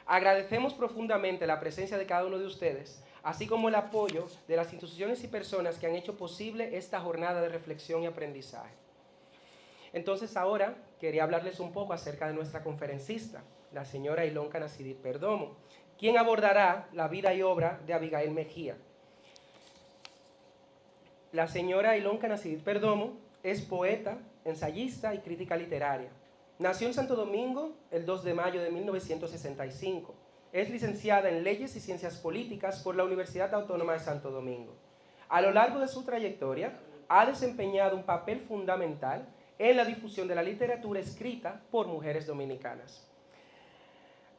Agradecemos profundamente la presencia de cada uno de ustedes, así como el apoyo de las instituciones y personas que han hecho posible esta jornada de reflexión y aprendizaje. Entonces ahora quería hablarles un poco acerca de nuestra conferencista, la señora Ilonka Nasidit Perdomo, quien abordará la vida y obra de Abigail Mejía. La señora Ilonka Nasidit Perdomo es poeta, ensayista y crítica literaria. Nació en Santo Domingo el 2 de mayo de 1965. Es licenciada en Leyes y Ciencias Políticas por la Universidad Autónoma de Santo Domingo. A lo largo de su trayectoria, ha desempeñado un papel fundamental en la difusión de la literatura escrita por mujeres dominicanas.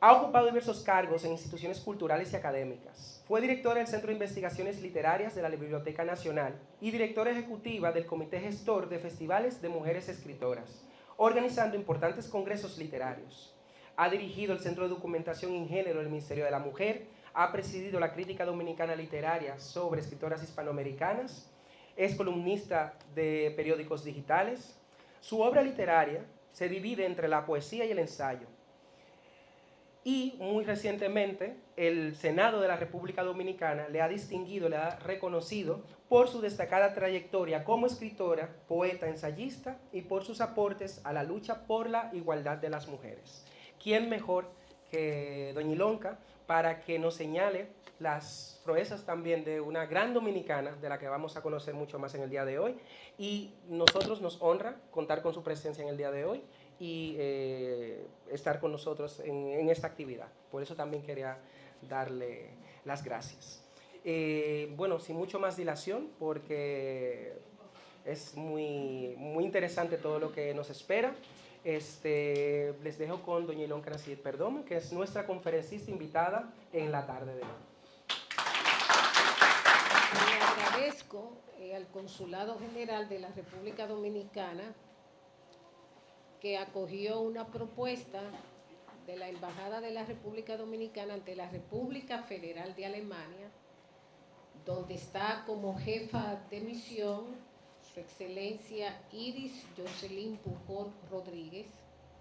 Ha ocupado diversos cargos en instituciones culturales y académicas. Fue directora del Centro de Investigaciones Literarias de la Biblioteca Nacional y directora ejecutiva del Comité Gestor de Festivales de Mujeres Escritoras, organizando importantes congresos literarios. Ha dirigido el Centro de Documentación en Género del Ministerio de la Mujer, ha presidido la Crítica Dominicana Literaria sobre escritoras hispanoamericanas, es columnista de periódicos digitales. Su obra literaria se divide entre la poesía y el ensayo. Y muy recientemente el Senado de la República Dominicana le ha distinguido, le ha reconocido por su destacada trayectoria como escritora, poeta, ensayista y por sus aportes a la lucha por la igualdad de las mujeres. ¿Quién mejor que doña Ilonka para que nos señale las proezas también de una gran dominicana, de la que vamos a conocer mucho más en el día de hoy? Y nosotros nos honra contar con su presencia en el día de hoy y estar con nosotros en esta actividad. Por eso también quería darle las gracias. Bueno, sin mucho más dilación, porque es muy interesante todo lo que nos espera. Les dejo con doña Ilonka Nasidit Perdomo, que es nuestra conferencista invitada en la tarde de hoy. Le agradezco al Consulado General de la República Dominicana que acogió una propuesta de la Embajada de la República Dominicana ante la República Federal de Alemania, donde está como jefa de misión Su Excelencia Iris Jocelyn Pujol Rodríguez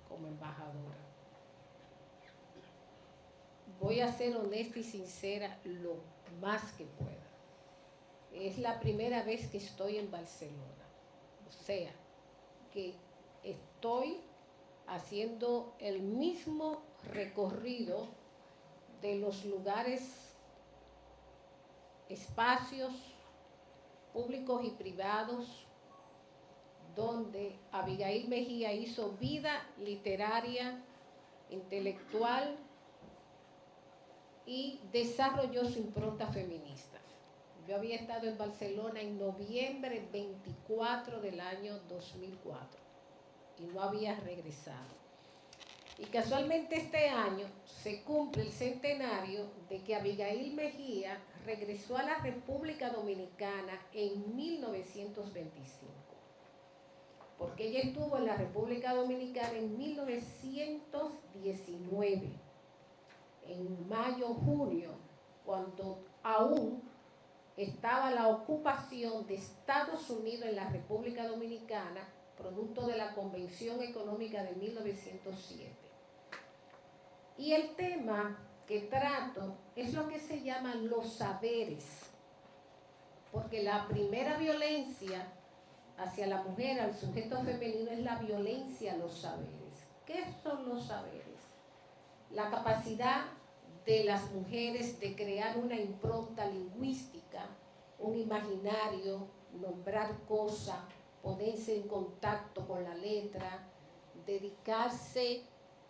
como embajadora. Voy a ser honesta y sincera lo más que pueda. Es la primera vez que estoy en Barcelona, o sea, que estoy haciendo el mismo recorrido de los lugares, espacios públicos y privados donde Abigail Mejía hizo vida literaria, intelectual y desarrolló su impronta feminista. Yo había estado en Barcelona en noviembre 24 del año 2004 y no había regresado. Y casualmente este año se cumple el centenario de que Abigail Mejía regresó a la República Dominicana en 1925. Porque ella estuvo en la República Dominicana en 1919, en mayo, junio, cuando aún estaba la ocupación de Estados Unidos en la República Dominicana, producto de la Convención Económica de 1907. Y el tema que trato es lo que se llaman los saberes, porque la primera violencia hacia la mujer, al sujeto femenino, es la violencia a los saberes. ¿Qué son los saberes? La capacidad de las mujeres de crear una impronta lingüística, un imaginario, nombrar cosas, ponerse en contacto con la letra, dedicarse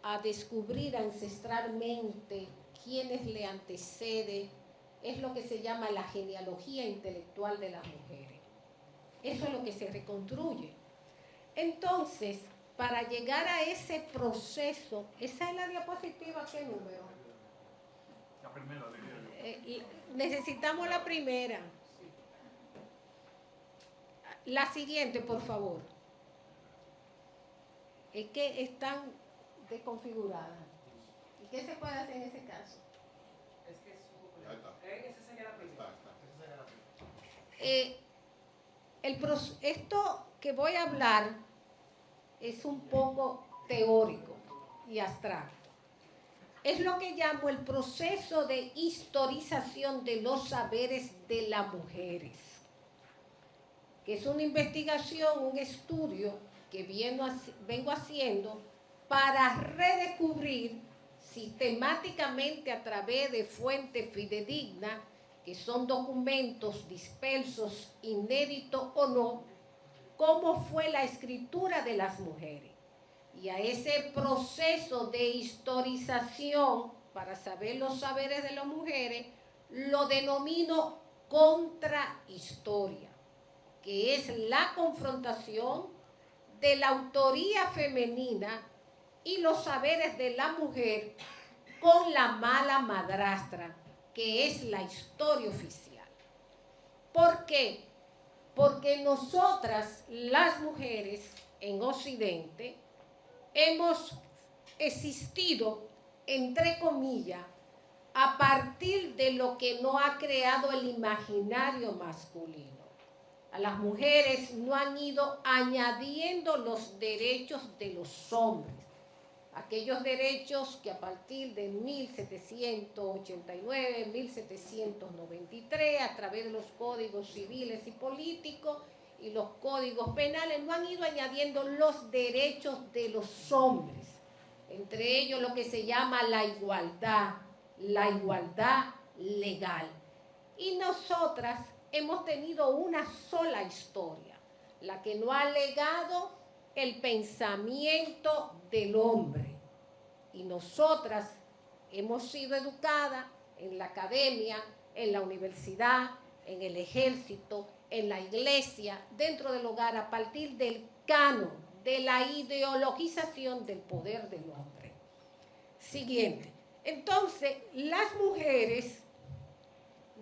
a descubrir ancestralmente quiénes le anteceden, es lo que se llama la genealogía intelectual de las mujeres. Eso es lo que se reconstruye. Entonces, para llegar a ese proceso, esa es la diapositiva, ¿qué número? La primera, necesitamos la primera. La siguiente, por favor. Es que están desconfiguradas. ¿Y qué se puede hacer en ese caso? Es que esa sería la primera. Esto que voy a hablar es un poco teórico y abstracto. es lo que llamo el proceso de historización de los saberes de las mujeres, que es una investigación, un estudio que vengo haciendo para redescubrir sistemáticamente a través de fuentes fidedignas, que son documentos dispersos, inéditos o no, cómo fue la escritura de las mujeres. Y a ese proceso de historización, para saber los saberes de las mujeres, lo denomino contrahistoria, que es la confrontación de la autoría femenina y los saberes de la mujer con la mala madrastra, que es la historia oficial. ¿Por qué? Porque nosotras, las mujeres en Occidente, hemos existido, entre comillas, a partir de lo que no ha creado el imaginario masculino. A las mujeres no han ido añadiendo los derechos de los hombres, aquellos derechos que a partir de 1789, 1793, a través de los códigos civiles y políticos y los códigos penales, no han ido añadiendo los derechos de los hombres, entre ellos lo que se llama la igualdad legal. Y nosotras hemos tenido una sola historia, la que no ha legado el pensamiento del hombre. Y nosotras hemos sido educadas en la academia, en la universidad, en el ejército, en la iglesia, dentro del hogar, a partir del canon, de la ideologización del poder del hombre. Siguiente. Entonces, las mujeres,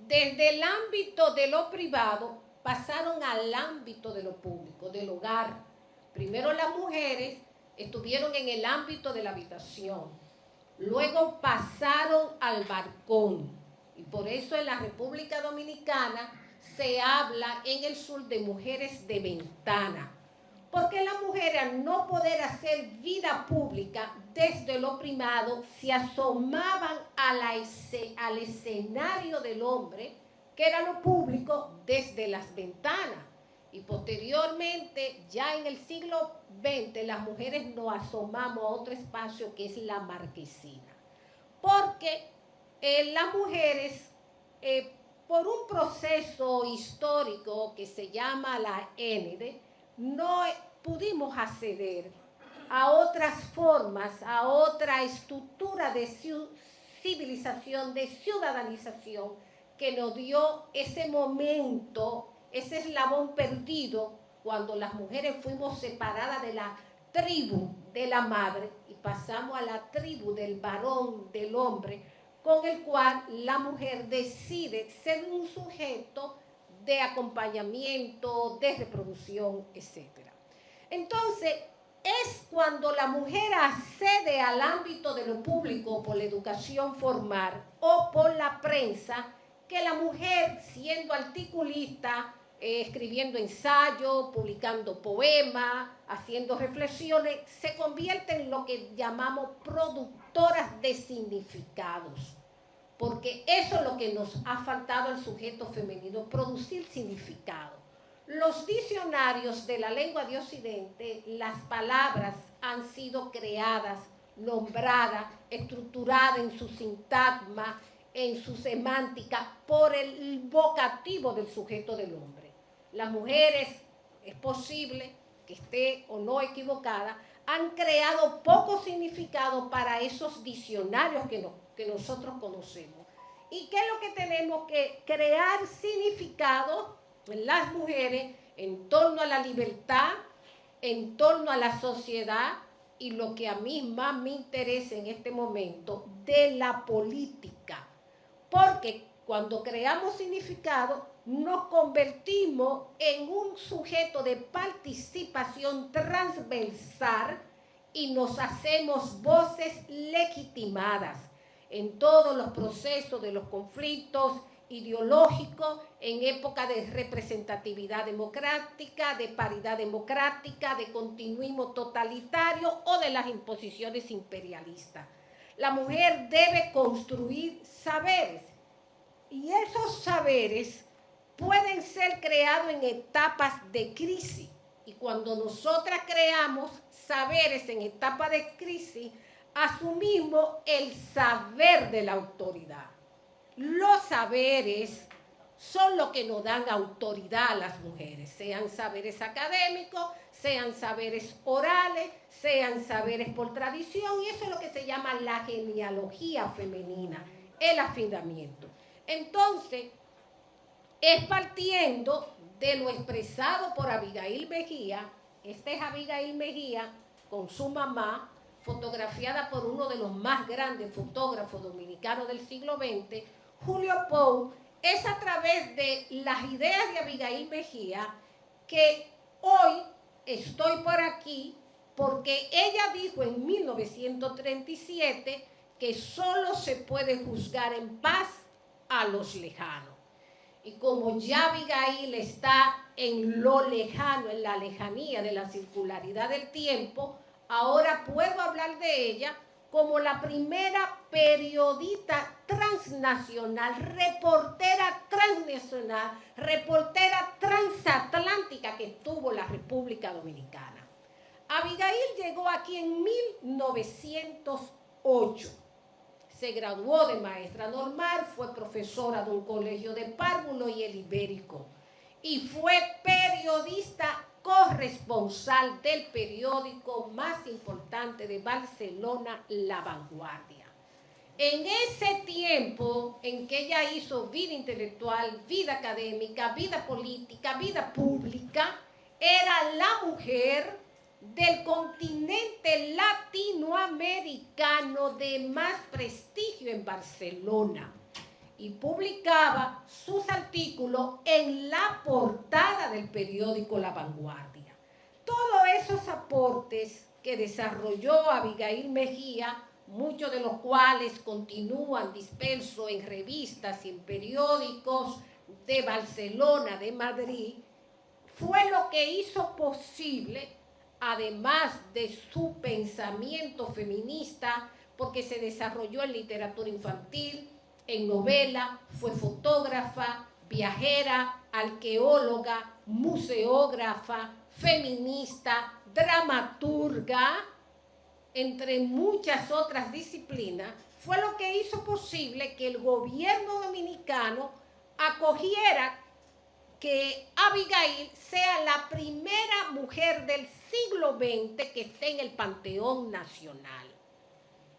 desde el ámbito de lo privado, pasaron al ámbito de lo público, del hogar. Primero las mujeres estuvieron en el ámbito de la habitación, luego pasaron al balcón, y por eso en la República Dominicana se habla en el sur de mujeres de ventana, porque las mujeres, al no poder hacer vida pública desde lo privado, se asomaban al escenario del hombre, que era lo público, desde las ventanas. Y posteriormente, ya en el siglo XX, las mujeres nos asomamos a otro espacio que es la marquesina. Porque las mujeres, por un proceso histórico que se llama la ENEDE, no pudimos acceder a otras formas, a otra estructura de civilización, de ciudadanización, que nos dio ese momento, ese eslabón perdido, cuando las mujeres fuimos separadas de la tribu de la madre y pasamos a la tribu del varón, del hombre, con el cual la mujer decide ser un sujeto de acompañamiento, de reproducción, etc. Entonces, es cuando la mujer accede al ámbito de lo público por la educación formal o por la prensa, que la mujer, siendo articulista, escribiendo ensayos, publicando poemas, haciendo reflexiones, se convierte en lo que llamamos productoras de significados. Porque eso es lo que nos ha faltado al sujeto femenino, producir significado. Los diccionarios de la lengua de Occidente, las palabras han sido creadas, nombradas, estructuradas en su sintagma, en su semántica, por el vocativo del sujeto del hombre. Las mujeres, es posible que esté o no equivocada, han creado poco significado para esos diccionarios que nosotros conocemos. ¿Y qué es lo que tenemos que crear significado en las mujeres en torno a la libertad, en torno a la sociedad y lo que a mí más me interesa en este momento, de la política? Porque cuando creamos significado, nos convertimos en un sujeto de participación transversal y nos hacemos voces legitimadas en todos los procesos de los conflictos ideológicos, en época de representatividad democrática, de paridad democrática, de continuismo totalitario o de las imposiciones imperialistas. la mujer debe construir saberes. Y esos saberes pueden ser creados en etapas de crisis. Y cuando nosotras creamos saberes en etapa de crisis, asumimos el saber de la autoridad. Los saberes son lo que nos dan autoridad a las mujeres, sean saberes académicos, sean saberes orales, sean saberes por tradición, y eso es lo que se llama la genealogía femenina, el afinamiento. Entonces, es partiendo de lo expresado por Abigail Mejía. Esta es Abigail Mejía con su mamá, fotografiada por uno de los más grandes fotógrafos dominicanos del siglo XX, Julio Pou. Es a través de las ideas de Abigail Mejía que hoy estoy por aquí, porque ella dijo en 1937 que solo se puede juzgar en paz a los lejanos. Y como ya Abigail está en lo lejano, en la lejanía de la circularidad del tiempo, ahora puedo hablar de ella como la primera periodista transnacional, reportera transnacional, reportera transatlántica que tuvo la República Dominicana. Abigail llegó aquí en 1908. Se graduó de maestra normal, fue profesora de un colegio de párvulo y el Ibérico. Y fue periodista corresponsal del periódico más importante de Barcelona, La Vanguardia. En ese tiempo en que ella hizo vida intelectual, vida académica, vida política, vida pública, era la mujer del continente latinoamericano de más prestigio en Barcelona, y publicaba sus artículos en la portada del periódico La Vanguardia. Todos esos aportes que desarrolló Abigail Mejía, muchos de los cuales continúan dispersos en revistas y en periódicos de Barcelona, de Madrid, fue lo que hizo posible, además de su pensamiento feminista, porque se desarrolló en literatura infantil, en novela, fue fotógrafa, viajera, arqueóloga, museógrafa, feminista, dramaturga, entre muchas otras disciplinas, fue lo que hizo posible que el gobierno dominicano acogiera que Abigail sea la primera mujer del siglo XX que esté en el Panteón Nacional.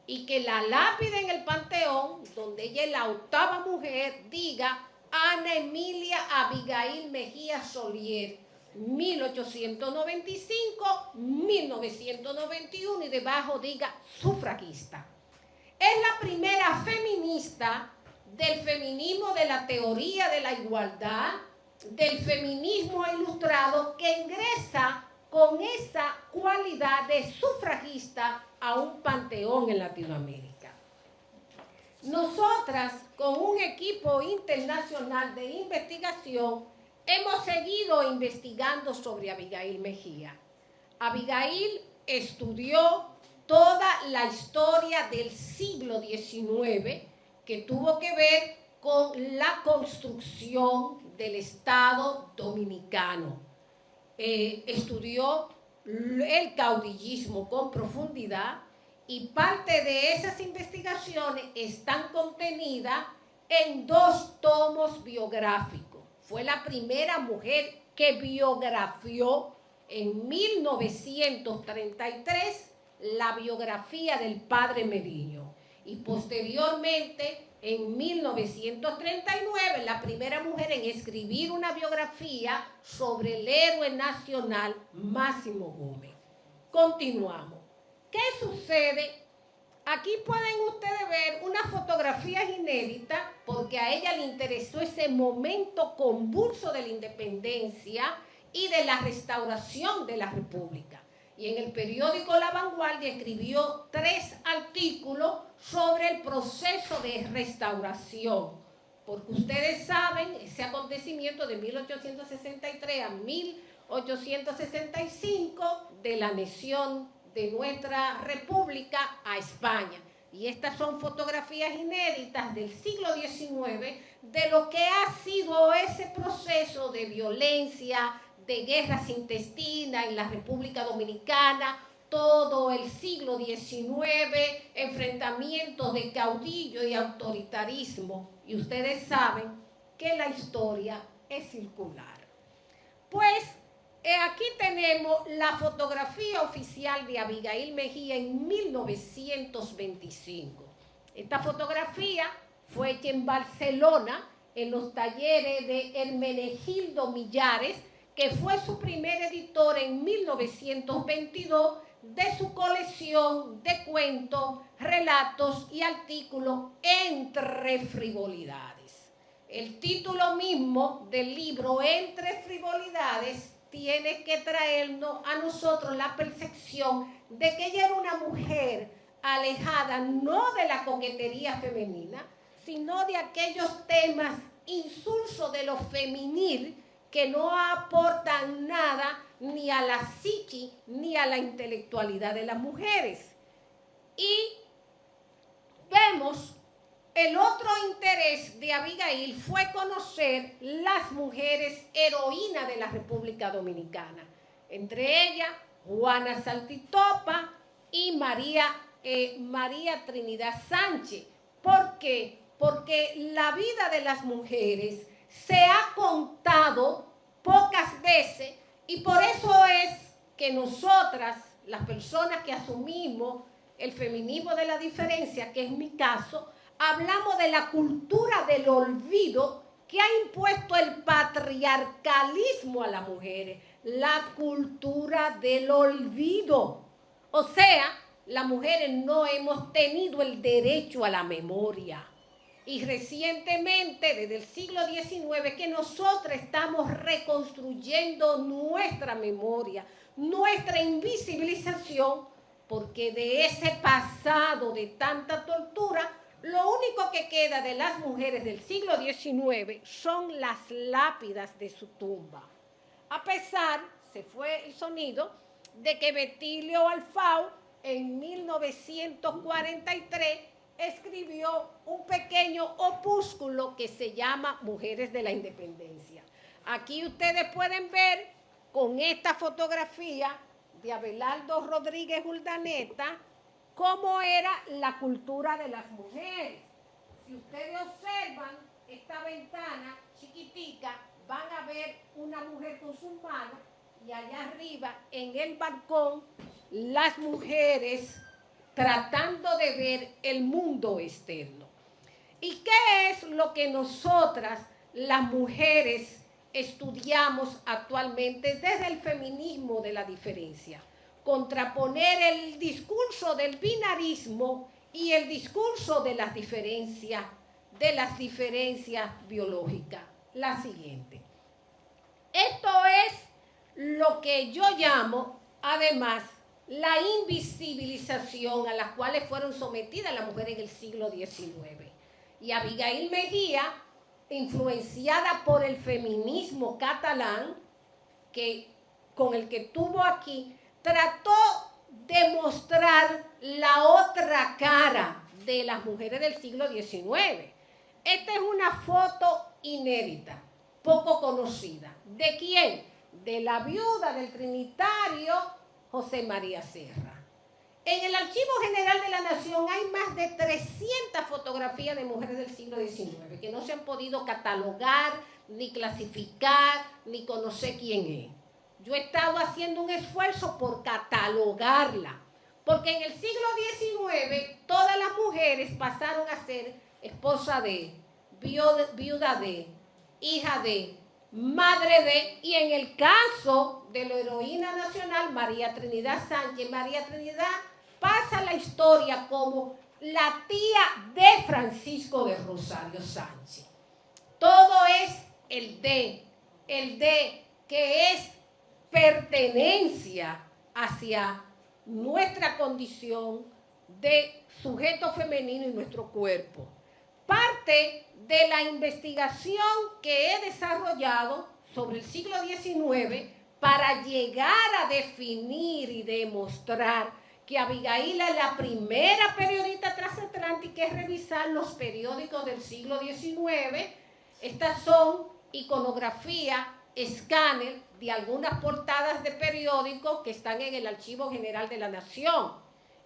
Y que la lápida en el Panteón, donde ella es la octava mujer, diga Ana Emilia Abigail Mejía Solier, 1895-1991, y debajo diga sufragista. Es la primera feminista del feminismo de la teoría de la igualdad, del feminismo ilustrado, que ingresa con esa cualidad de sufragista a un panteón en Latinoamérica. Nosotras, con un equipo internacional de investigación, hemos seguido investigando sobre Abigail Mejía. Abigail estudió toda la historia del siglo XIX, que tuvo que ver con la construcción del Estado dominicano. Estudió el caudillismo con profundidad, y parte de esas investigaciones están contenidas en 2 tomos biográficos. Fue la primera mujer que biografió en 1933 la biografía del padre Meriño, y posteriormente en 1939 la primera mujer en escribir una biografía sobre el héroe nacional Máximo Gómez. Continuamos. ¿Qué sucede? Aquí pueden ustedes ver unas fotografías inéditas, porque a ella le interesó ese momento convulso de la independencia y de la restauración de la República. Y en el periódico La Vanguardia escribió 3 artículos sobre el proceso de restauración, porque ustedes saben ese acontecimiento de 1863 a 1865 de la anexión de nuestra república a España. y estas son fotografías inéditas del siglo XIX, de lo que ha sido ese proceso de violencia, de guerras intestinas en la República Dominicana, todo el siglo XIX, enfrentamientos de caudillo y autoritarismo. Y ustedes saben que la historia es circular. Pues aquí tenemos la fotografía oficial de Abigail Mejía en 1925. Esta fotografía fue hecha en Barcelona, en los talleres de Hermenegildo Millares, que fue su primer editor en 1922 de su colección de cuentos, relatos y artículos Entre frivolidades. El título mismo del libro Entre frivolidades tiene que traernos a nosotros la percepción de que ella era una mujer alejada no de la coquetería femenina, sino de aquellos temas insulsos de lo femenil que no aportan nada ni a la psique ni a la intelectualidad de las mujeres. Y vemos el otro interés de Abigail fue conocer las mujeres heroínas de la República Dominicana, entre ellas Juana Saltitopa y María Trinidad Sánchez. ¿Por qué? Porque la vida de las mujeres se ha contado pocas veces y por eso es que nosotras, las personas que asumimos el feminismo de la diferencia, que es mi caso, hablamos de la cultura del olvido que ha impuesto el patriarcalismo a las mujeres, la cultura del olvido. O sea, las mujeres no hemos tenido el derecho a la memoria. Y recientemente, desde el siglo XIX, que nosotros estamos reconstruyendo nuestra memoria, nuestra invisibilización, porque de ese pasado de tanta tortura, lo único que queda de las mujeres del siglo XIX son las lápidas de su tumba. A pesar, se fue el sonido, de que Betilio Alfau en 1943 escribió un pequeño opúsculo que se llama Mujeres de la Independencia. Aquí ustedes pueden ver con esta fotografía de Abelardo Rodríguez Urdaneta cómo era la cultura de las mujeres. Si ustedes observan esta ventana chiquitica, van a ver una mujer con sus manos y allá arriba en el balcón las mujeres tratando de ver el mundo externo. ¿Y qué es lo que nosotras, las mujeres, estudiamos actualmente desde el feminismo de la diferencia? Contraponer el discurso del binarismo y el discurso de las diferencias biológicas. La siguiente. Esto es lo que yo llamo, además, la invisibilización a las cuales fueron sometidas las mujeres en el siglo XIX. Y Abigail Mejía, influenciada por el feminismo catalán, con el que tuvo aquí, trató de mostrar la otra cara de las mujeres del siglo XIX. Esta es una foto inédita, poco conocida. ¿De quién? De la viuda del trinitario José María Serra. En el Archivo General de la Nación hay más de 300 fotografías de mujeres del siglo XIX que no se han podido catalogar, ni clasificar, ni conocer quién es. Yo he estado haciendo un esfuerzo por catalogarla, porque en el siglo XIX todas las mujeres pasaron a ser esposa de, viuda de, hija de, madre de, y en el caso de la heroína nacional María Trinidad Sánchez, María Trinidad pasa a la historia como la tía de Francisco de Rosario Sánchez. Todo es el de que es pertenencia hacia nuestra condición de sujeto femenino y nuestro cuerpo. Parte de la investigación que he desarrollado sobre el siglo XIX para llegar a definir y demostrar que Abigail es la primera periodista transatlántica en revisar los periódicos del siglo XIX. Estas son iconografía, escáner de algunas portadas de periódicos que están en el Archivo General de la Nación.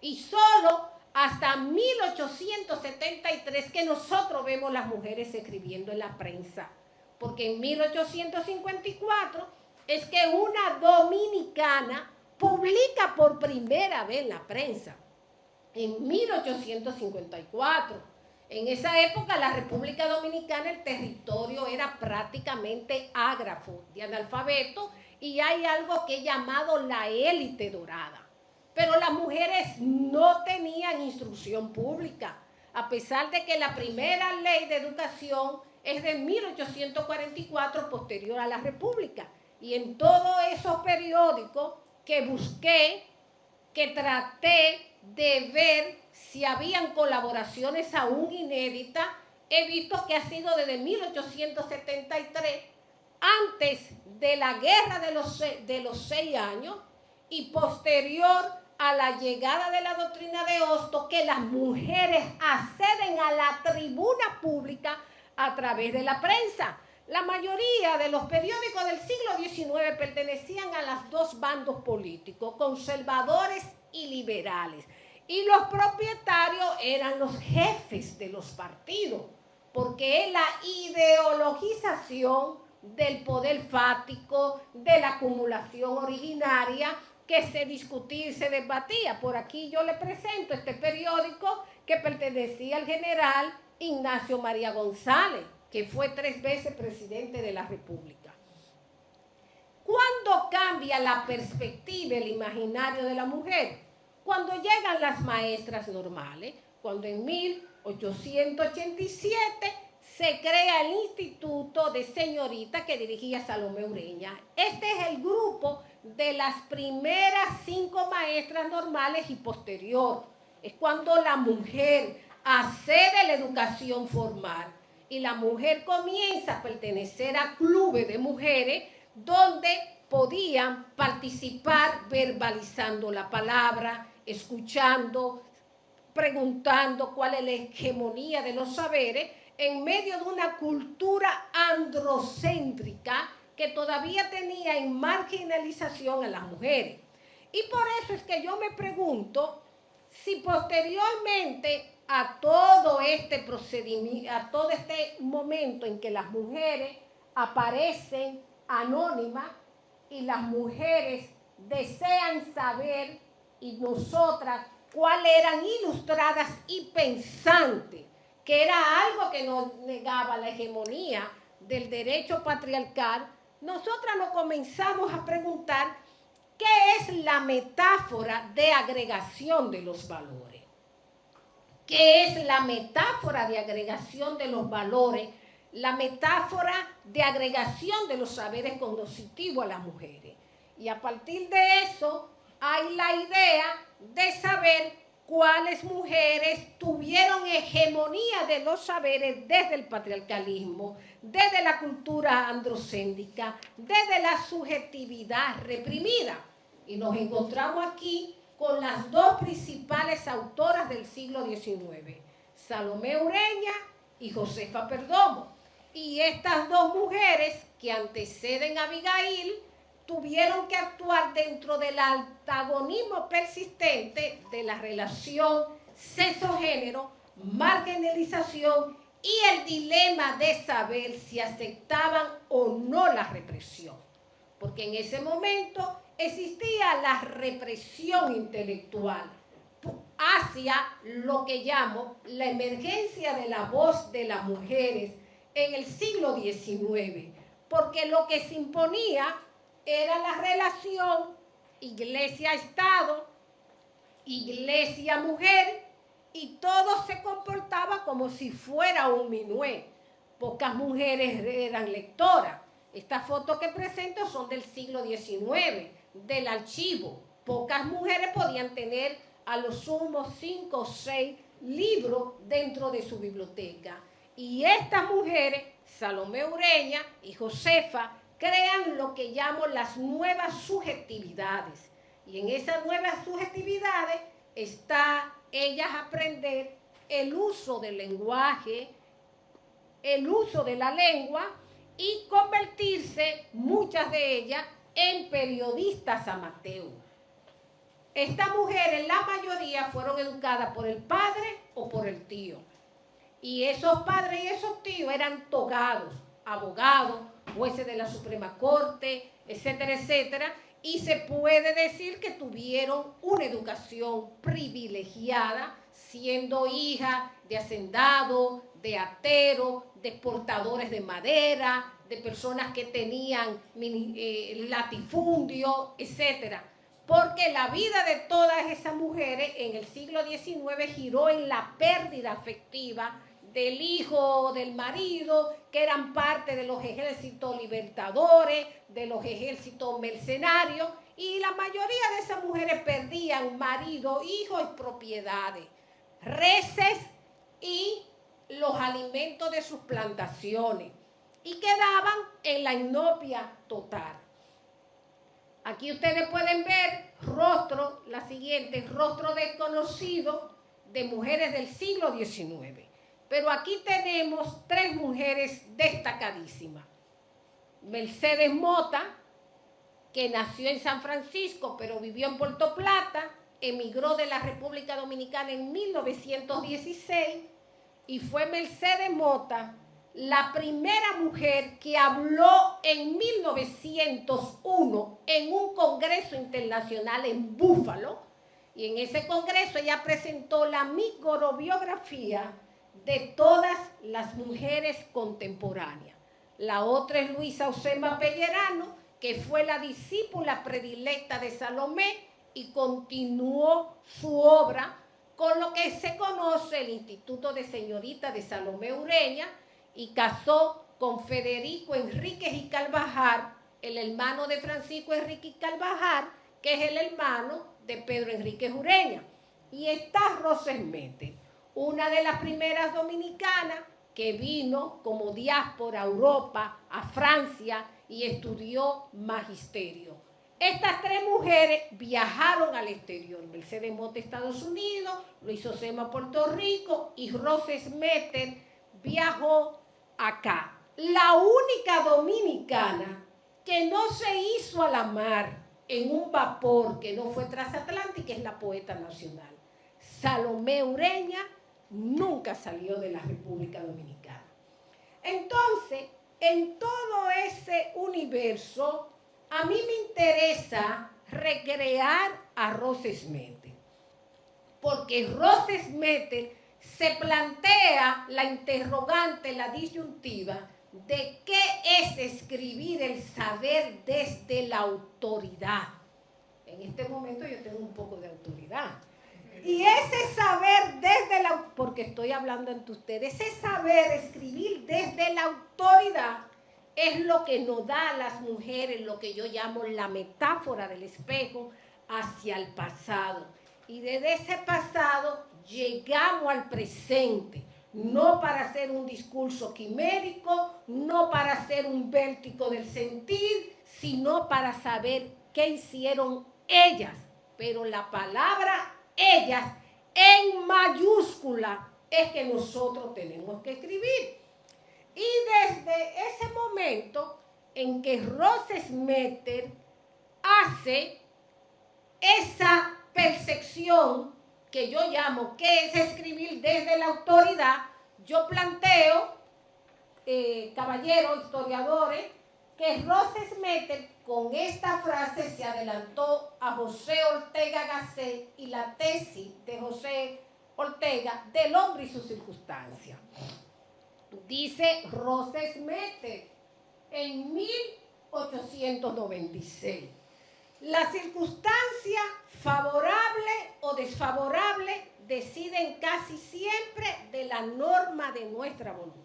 Y solo hasta 1873 que nosotros vemos las mujeres escribiendo en la prensa. Porque en 1854 es que una dominicana publica por primera vez en la prensa. En 1854. En esa época, la República Dominicana, el territorio era prácticamente ágrafo de analfabeto y hay algo que es llamado la élite dorada. Pero las mujeres no tenían instrucción pública, a pesar de que la primera ley de educación es de 1844, posterior a la República. Y en todos esos periódicos que busqué, que traté de ver si habían colaboraciones aún inéditas, he visto que ha sido desde 1873, antes de la Guerra de los 6 años y posterior a la llegada de la doctrina de Hostos, que las mujeres acceden a la tribuna pública a través de la prensa. La mayoría de los periódicos del siglo XIX pertenecían a los dos bandos políticos, conservadores y liberales. Y los propietarios eran los jefes de los partidos, porque es la ideologización del poder fáctico, de la acumulación originaria que se discutía y se debatía. Por aquí yo le presento este periódico que pertenecía al general Ignacio María González, que fue 3 veces presidente de la República. ¿Cuándo cambia la perspectiva, el imaginario de la mujer? Cuando llegan las maestras normales, cuando en 1887 se crea el Instituto de Señoritas que dirigía Salomé Ureña. Este es el grupo de las primeras 5 maestras normales y posterior. Es cuando la mujer accede a la educación formal y la mujer comienza a pertenecer a clubes de mujeres donde podían participar verbalizando la palabra, escuchando, preguntando cuál es la hegemonía de los saberes en medio de una cultura androcéntrica que todavía tenía en marginalización a las mujeres. Y por eso es que yo me pregunto si posteriormente a todo este procedimiento, a todo este momento en que las mujeres aparecen anónimas y las mujeres desean saber, y nosotras, cuáles eran ilustradas y pensantes, que era algo que nos negaba la hegemonía del derecho patriarcal, nosotras nos comenzamos a preguntar qué es la metáfora de agregación de los valores. ¿Qué es la metáfora de agregación de los valores? La metáfora de agregación de los saberes cognitivos a las mujeres. Y a partir de eso hay la idea de saber cuáles mujeres tuvieron hegemonía de los saberes desde el patriarcalismo, desde la cultura androcéntrica, desde la subjetividad reprimida. Y nos encontramos aquí con las 2 principales autoras del siglo XIX, Salomé Ureña y Josefa Perdomo. Y estas 2 mujeres que anteceden a Abigail tuvieron que actuar dentro del antagonismo persistente de la relación sexo-género, marginalización y el dilema de saber si aceptaban o no la represión. Porque en ese momento existía la represión intelectual hacia lo que llamo la emergencia de la voz de las mujeres en el siglo XIX, porque lo que se imponía era la relación iglesia-estado, iglesia-mujer, y todo se comportaba como si fuera un minué. Pocas mujeres eran lectoras. Estas fotos que presento son del siglo XIX, del archivo. Pocas mujeres podían tener a lo sumo 5 o 6 libros dentro de su biblioteca. Y estas mujeres, Salomé Ureña y Josefa, crean lo que llamo las nuevas subjetividades, Y en esas nuevas subjetividades está ellas aprender el uso del lenguaje, el uso de la lengua y convertirse, muchas de ellas, en periodistas amateur. Estas mujeres, la mayoría, fueron educadas por el padre o por el tío. Y esos padres y esos tíos eran togados, abogados, jueces de la Suprema Corte, etcétera, etcétera. Y se puede decir que tuvieron una educación privilegiada, siendo hija de hacendados, de ateros, de portadores de madera, de personas que tenían latifundio, etcétera. Porque la vida de todas esas mujeres en el siglo XIX giró en la pérdida afectiva del hijo, del marido, que eran parte de los ejércitos libertadores, de los ejércitos mercenarios, y la mayoría de esas mujeres perdían marido, hijos y propiedades, reses y los alimentos de sus plantaciones, y quedaban en la inopia total. Aquí ustedes pueden ver rostro, la siguiente, rostro desconocido de mujeres del siglo XIX. Pero aquí tenemos tres mujeres destacadísimas. Mercedes Mota, que nació en San Francisco, pero vivió en Puerto Plata, emigró de la República Dominicana en 1916, y fue Mercedes Mota la primera mujer que habló en 1901 en un congreso internacional en Búfalo, y en ese congreso ella presentó la microbiografía de todas las mujeres contemporáneas. La otra es Luisa Osema Pellerano, que fue la discípula predilecta de Salomé y continuó su obra con lo que se conoce el Instituto de Señorita de Salomé Ureña, y casó con Federico Enríquez y Carvajal, el hermano de Francisco Enríquez y Carvajal, que es el hermano de Pedro Enríquez Ureña. Y está Rosa Esméter, una de las primeras dominicanas que vino como diáspora a Europa, a Francia, y estudió magisterio. Estas tres mujeres viajaron al exterior: Mercedes Mota, Estados Unidos; Luisa Osema, Puerto Rico; y Rosa Esméter viajó acá. La única dominicana que no se hizo a la mar en un vapor que no fue transatlántica es la poeta nacional. Salomé Ureña nunca salió de la República Dominicana. Entonces, en todo ese universo, a mí me interesa recrear a Rosa Esméter, porque Rosa Esméter se plantea la interrogante, la disyuntiva de qué es escribir el saber desde la autoridad. En este momento yo tengo un poco de autoridad. Y ese saber desde la, porque estoy hablando ante ustedes, ese saber escribir desde la autoridad es lo que nos da a las mujeres lo que yo llamo la metáfora del espejo hacia el pasado. Y desde ese pasado llegamos al presente, no para hacer un discurso quimérico, no para hacer un vértigo del sentir, sino para saber qué hicieron ellas. Pero la palabra ellas en mayúscula es que nosotros tenemos que escribir. Y desde ese momento en que Rosa Esméter hace esa percepción que yo llamo que es escribir desde la autoridad, yo planteo, caballeros, historiadores, que Rosa Esméter con esta frase se adelantó a José Ortega Gasset y la tesis de José Ortega del hombre y sus circunstancias. Dice Rosa Esméter en 1896: las circunstancias favorables o desfavorables deciden casi siempre de la norma de nuestra voluntad.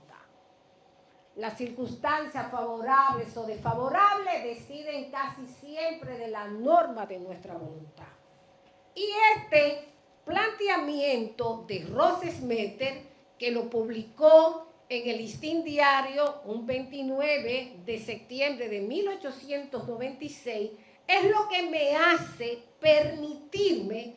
Las circunstancias favorables o desfavorables deciden casi siempre de la norma de nuestra voluntad. Y este planteamiento de Rosa Esméter, que lo publicó en el Listín Diario un 29 de septiembre de 1896, es lo que me hace permitirme,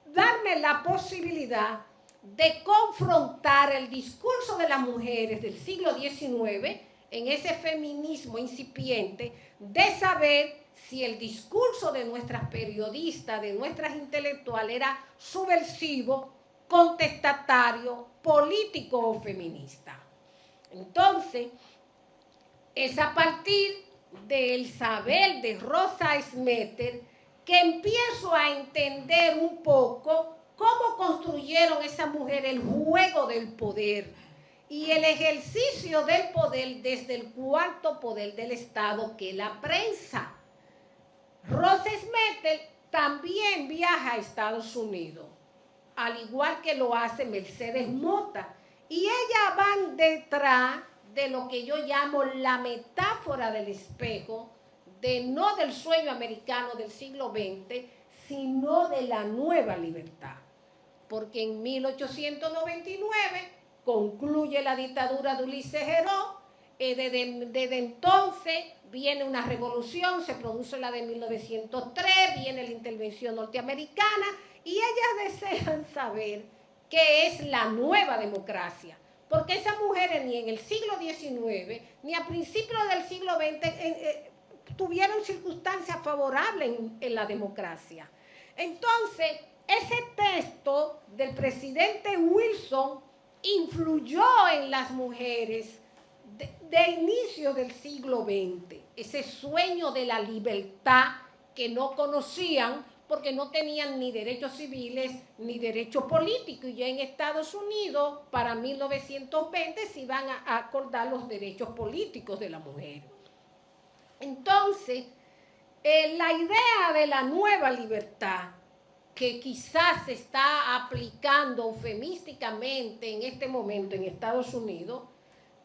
darme la posibilidad de confrontar el discurso de las mujeres del siglo XIX en ese feminismo incipiente, de saber si el discurso de nuestras periodistas, de nuestras intelectuales, era subversivo, contestatario, político o feminista. Entonces, es a partir del saber de Rosa Smetter que empiezo a entender un poco cómo construyeron esas mujeres el juego del poder y el ejercicio del poder desde el cuarto poder del Estado, que es la prensa. Rosa Smetter también viaja a Estados Unidos, al igual que lo hace Mercedes Mota, y ellas van detrás de lo que yo llamo la metáfora del espejo, no del sueño americano del siglo XX, sino de la nueva libertad. Porque en 1899 concluye la dictadura de Ulises Heró, desde entonces viene una revolución, se produce la de 1903, viene la intervención norteamericana, y ellas desean saber qué es la nueva democracia. Porque esas mujeres ni en el siglo XIX, ni a principios del siglo XX tuvieron circunstancias favorables en la democracia. Entonces, ese texto del presidente Wilson influyó en las mujeres de inicio del siglo XX, ese sueño de la libertad que no conocían porque no tenían ni derechos civiles ni derechos políticos, y ya en Estados Unidos para 1920 se iban a acordar los derechos políticos de la mujer. Entonces, la idea de la nueva libertad, que quizás se está aplicando eufemísticamente en este momento en Estados Unidos,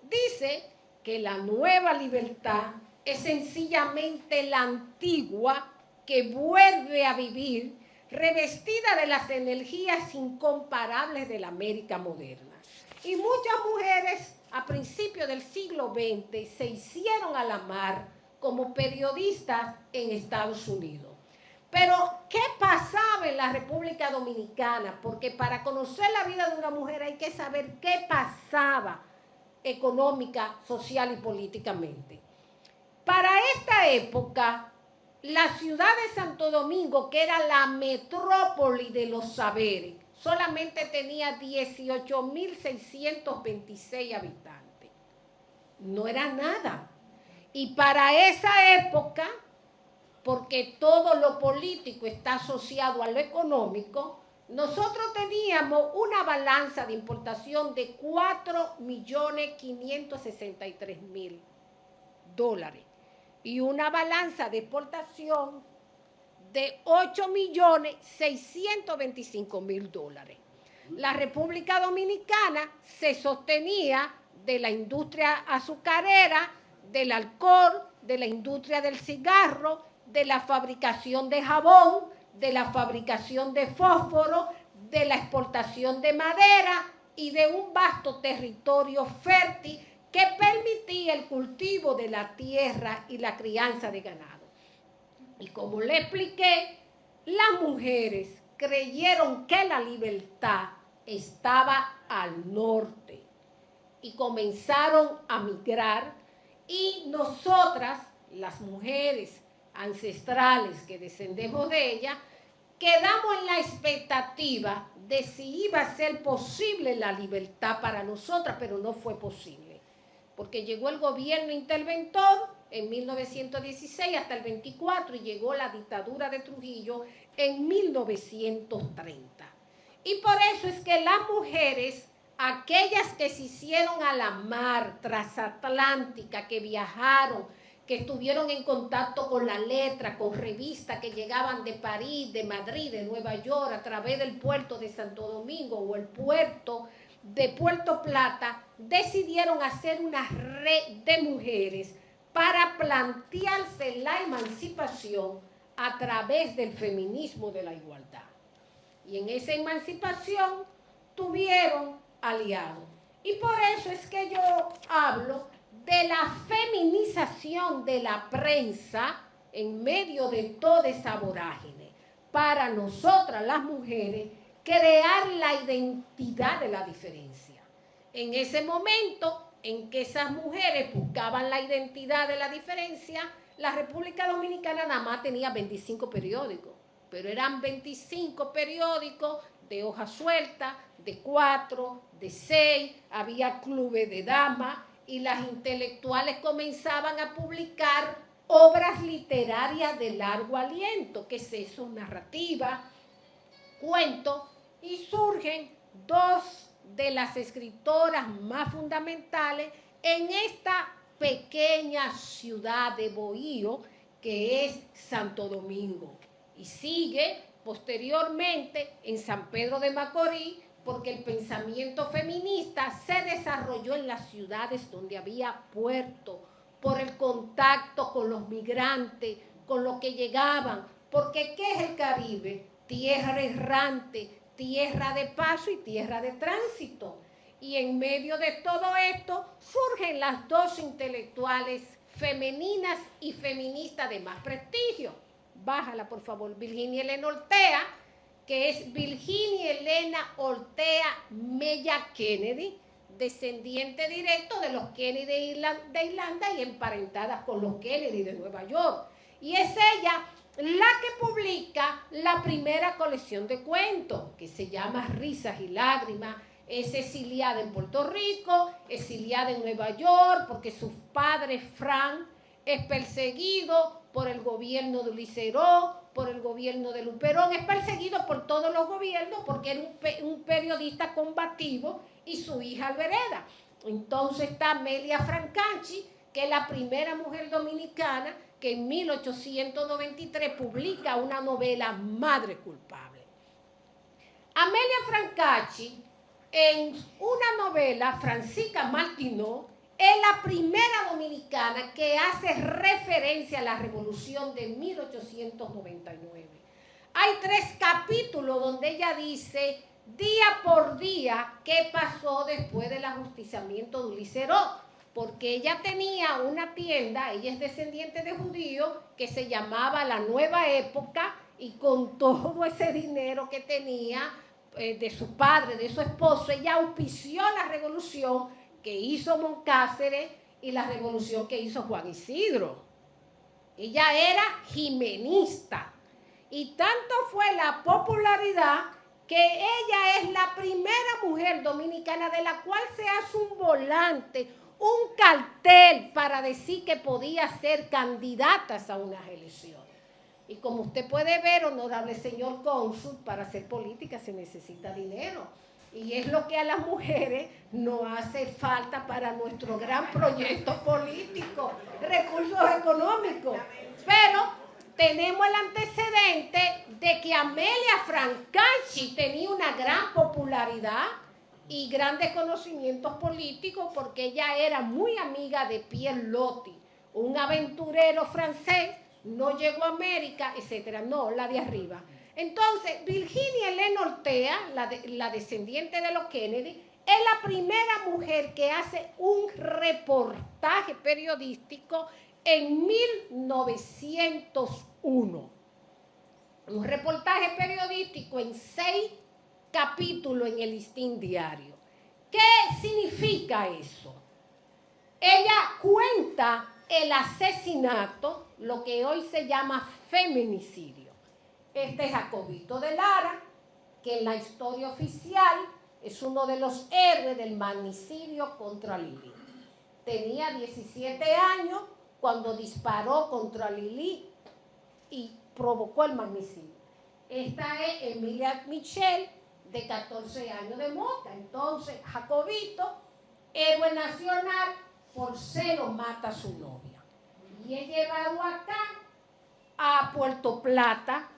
dice que la nueva libertad es sencillamente la antigua que vuelve a vivir revestida de las energías incomparables de la América moderna. Y muchas mujeres a principios del siglo XX se hicieron a la mar como periodistas en Estados Unidos. Pero, ¿qué pasaba en la República Dominicana? Porque para conocer la vida de una mujer hay que saber qué pasaba económica, social y políticamente. Para esta época, la ciudad de Santo Domingo, que era la metrópoli de los saberes, solamente tenía 18.626 habitantes. No era nada. Y para esa época, porque todo lo político está asociado a lo económico, nosotros teníamos una balanza de importación de $4.563.000 y una balanza de exportación de $8.625.000. La República Dominicana se sostenía de la industria azucarera, del alcohol, de la industria del cigarro, de la fabricación de jabón, de la fabricación de fósforo, de la exportación de madera y de un vasto territorio fértil que permitía el cultivo de la tierra y la crianza de ganado. Y como le expliqué, las mujeres creyeron que la libertad estaba al norte y comenzaron a migrar, y nosotras, las mujeres ancestrales que descendemos de ella, quedamos en la expectativa de si iba a ser posible la libertad para nosotras, pero no fue posible, porque llegó el gobierno interventor en 1916 hasta el 24 y llegó la dictadura de Trujillo en 1930. Y por eso es que las mujeres, aquellas que se hicieron a la mar transatlántica, que viajaron, que estuvieron en contacto con la letra, con revistas que llegaban de París, de Madrid, de Nueva York, a través del puerto de Santo Domingo o el puerto de Puerto Plata, decidieron hacer una red de mujeres para plantearse la emancipación a través del feminismo de la igualdad. Y en esa emancipación tuvieron aliados. Y por eso es que yo hablo de la feminización de la prensa en medio de toda esa vorágine, para nosotras las mujeres, crear la identidad de la diferencia. En ese momento en que esas mujeres buscaban la identidad de la diferencia, la República Dominicana nada más tenía 25 periódicos, pero eran 25 periódicos de hoja suelta, de 4, de 6, había clubes de damas y las intelectuales comenzaban a publicar obras literarias de largo aliento, que es eso, narrativa, cuentos, y surgen dos de las escritoras más fundamentales en esta pequeña ciudad de Bohío, que es Santo Domingo, y sigue posteriormente en San Pedro de Macorís, porque el pensamiento feminista se desarrolló en las ciudades donde había puerto, por el contacto con los migrantes, con los que llegaban, porque ¿qué es el Caribe? Tierra errante, tierra de paso y tierra de tránsito. Y en medio de todo esto surgen las dos intelectuales femeninas y feministas de más prestigio. Bájala, por favor, Virginia Elena Ortea, que es Virginia Elena Ortea Mella Kennedy, descendiente directo de los Kennedy de Irlanda y emparentada con los Kennedy de Nueva York. Y es ella la que publica la primera colección de cuentos, que se llama Risas y Lágrimas. Es exiliada en Puerto Rico, exiliada en Nueva York, porque su padre, Frank, es perseguido por el gobierno de Luiseró, por el gobierno de Luperón, es perseguido por todos los gobiernos porque era un periodista combativo, y su hija Albereda. Entonces está Amelia Francacci, que es la primera mujer dominicana que en 1893 publica una novela, Madre Culpable. Amelia Francacci, en una novela, Francisca Martineau, es la primera dominicana que hace referencia a la revolución de 1899. Hay 3 capítulos donde ella dice día por día qué pasó después del ajusticiamiento de Luiseró, porque ella tenía una tienda, ella es descendiente de judíos, que se llamaba La Nueva Época, y con todo ese dinero que tenía de su padre, de su esposo, ella auspició la revolución que hizo Moncáceres y la revolución que hizo Juan Isidro. Ella era jimenista, y tanto fue la popularidad que ella es la primera mujer dominicana de la cual se hace un volante, un cartel para decir que podía ser candidata a unas elecciones. Y como usted puede ver, honorable señor cónsul, para hacer política se necesita dinero. Y es lo que a las mujeres nos hace falta para nuestro gran proyecto político, recursos económicos. Pero tenemos el antecedente de que Amelia Francacci tenía una gran popularidad y grandes conocimientos políticos, porque ella era muy amiga de Pierre Loti, un aventurero francés, no llegó a América, etcétera, no, la de arriba. Entonces, Virginia Elena Ortea, la descendiente de los Kennedy, es la primera mujer que hace un reportaje periodístico en 1901. Un reportaje periodístico en 6 capítulos en el Listín Diario. ¿Qué significa eso? Ella cuenta el asesinato, lo que hoy se llama feminicidio. Este es Jacobito de Lara, que en la historia oficial es uno de los héroes del magnicidio contra Lili. Tenía 17 años cuando disparó contra Lili y provocó el magnicidio. Esta es Emilia Michel, de 14 años de Mota. Entonces, Jacobito, héroe nacional, por celo mata a su novia. Y es llevado acá, a Puerto Plata,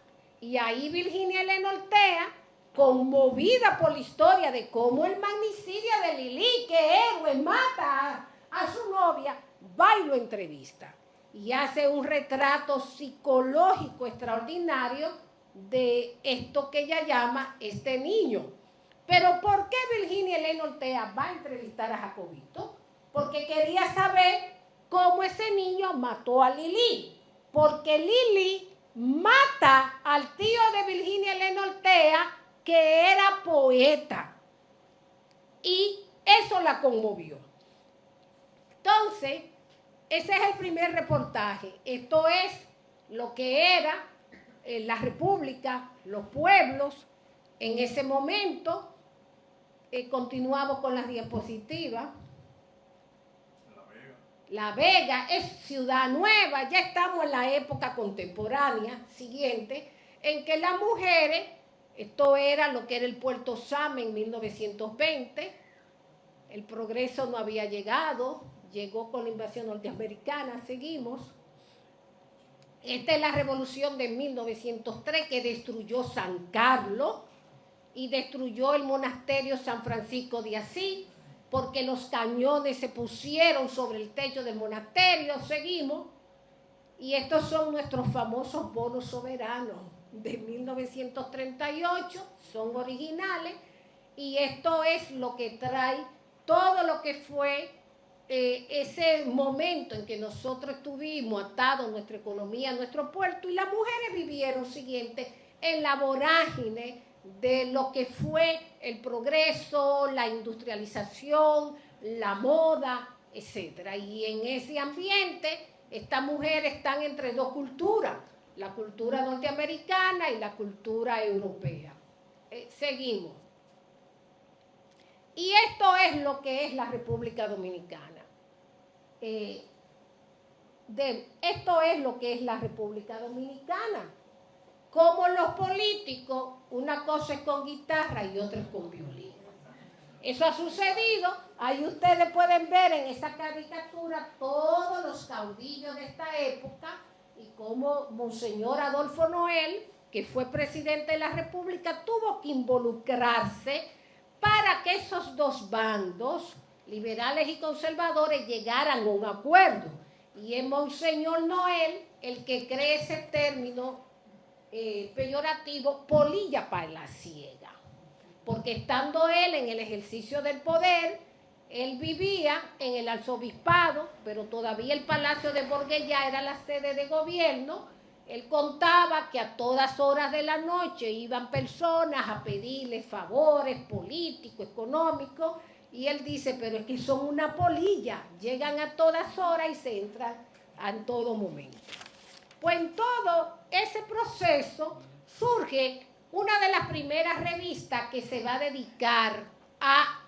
y ahí Virginia Elena Ortea, conmovida por la historia de cómo el magnicidio de Lili, que héroe, mata a su novia, va y lo entrevista. Y hace un retrato psicológico extraordinario de esto que ella llama este niño. Pero ¿por qué Virginia Elena Ortea va a entrevistar a Jacobito? Porque quería saber cómo ese niño mató a Lili. porque Lili mata al tío de Virginia Elena Ortega, que era poeta, y eso la conmovió. Entonces, ese es el primer reportaje. Esto es lo que era la república, los pueblos en ese momento. Continuamos con las diapositivas. La Vega es ciudad nueva, ya estamos en la época contemporánea siguiente, en que las mujeres, esto era lo que era el Puerto Sama en 1920, el progreso no había llegado, llegó con la invasión norteamericana, seguimos. Esta es la revolución de 1903 que destruyó San Carlos y destruyó el monasterio San Francisco de Asís, porque los cañones se pusieron sobre el techo del monasterio, seguimos. Y estos son nuestros famosos bonos soberanos de 1938, son originales, y esto es lo que trae todo lo que fue ese momento en que nosotros estuvimos atados a nuestra economía, a nuestro puerto, y las mujeres vivieron siguiente en la vorágine de lo que fue el progreso, la industrialización, la moda, etc. Y en ese ambiente, estas mujeres están entre dos culturas, la cultura norteamericana y la cultura europea. Seguimos. Y esto es lo que es la República Dominicana. Esto es lo que es la República Dominicana. Como los políticos, una cosa es con guitarra y otra es con violín. Eso ha sucedido. Ahí ustedes pueden ver en esa caricatura todos los caudillos de esta época y cómo Monseñor Adolfo Noel, que fue presidente de la República, tuvo que involucrarse para que esos dos bandos, liberales y conservadores, llegaran a un acuerdo. Y es Monseñor Noel el que crea ese término peyorativo, polilla para la ciega. Porque estando él en el ejercicio del poder, él vivía en el arzobispado, pero todavía el Palacio de Borguellá era la sede de gobierno. Él contaba que a todas horas de la noche iban personas a pedirle favores políticos, económicos, y él dice, pero es que son una polilla, llegan a todas horas y se entran en todo momento. Pues en todo ese proceso surge una de las primeras revistas que se va a dedicar a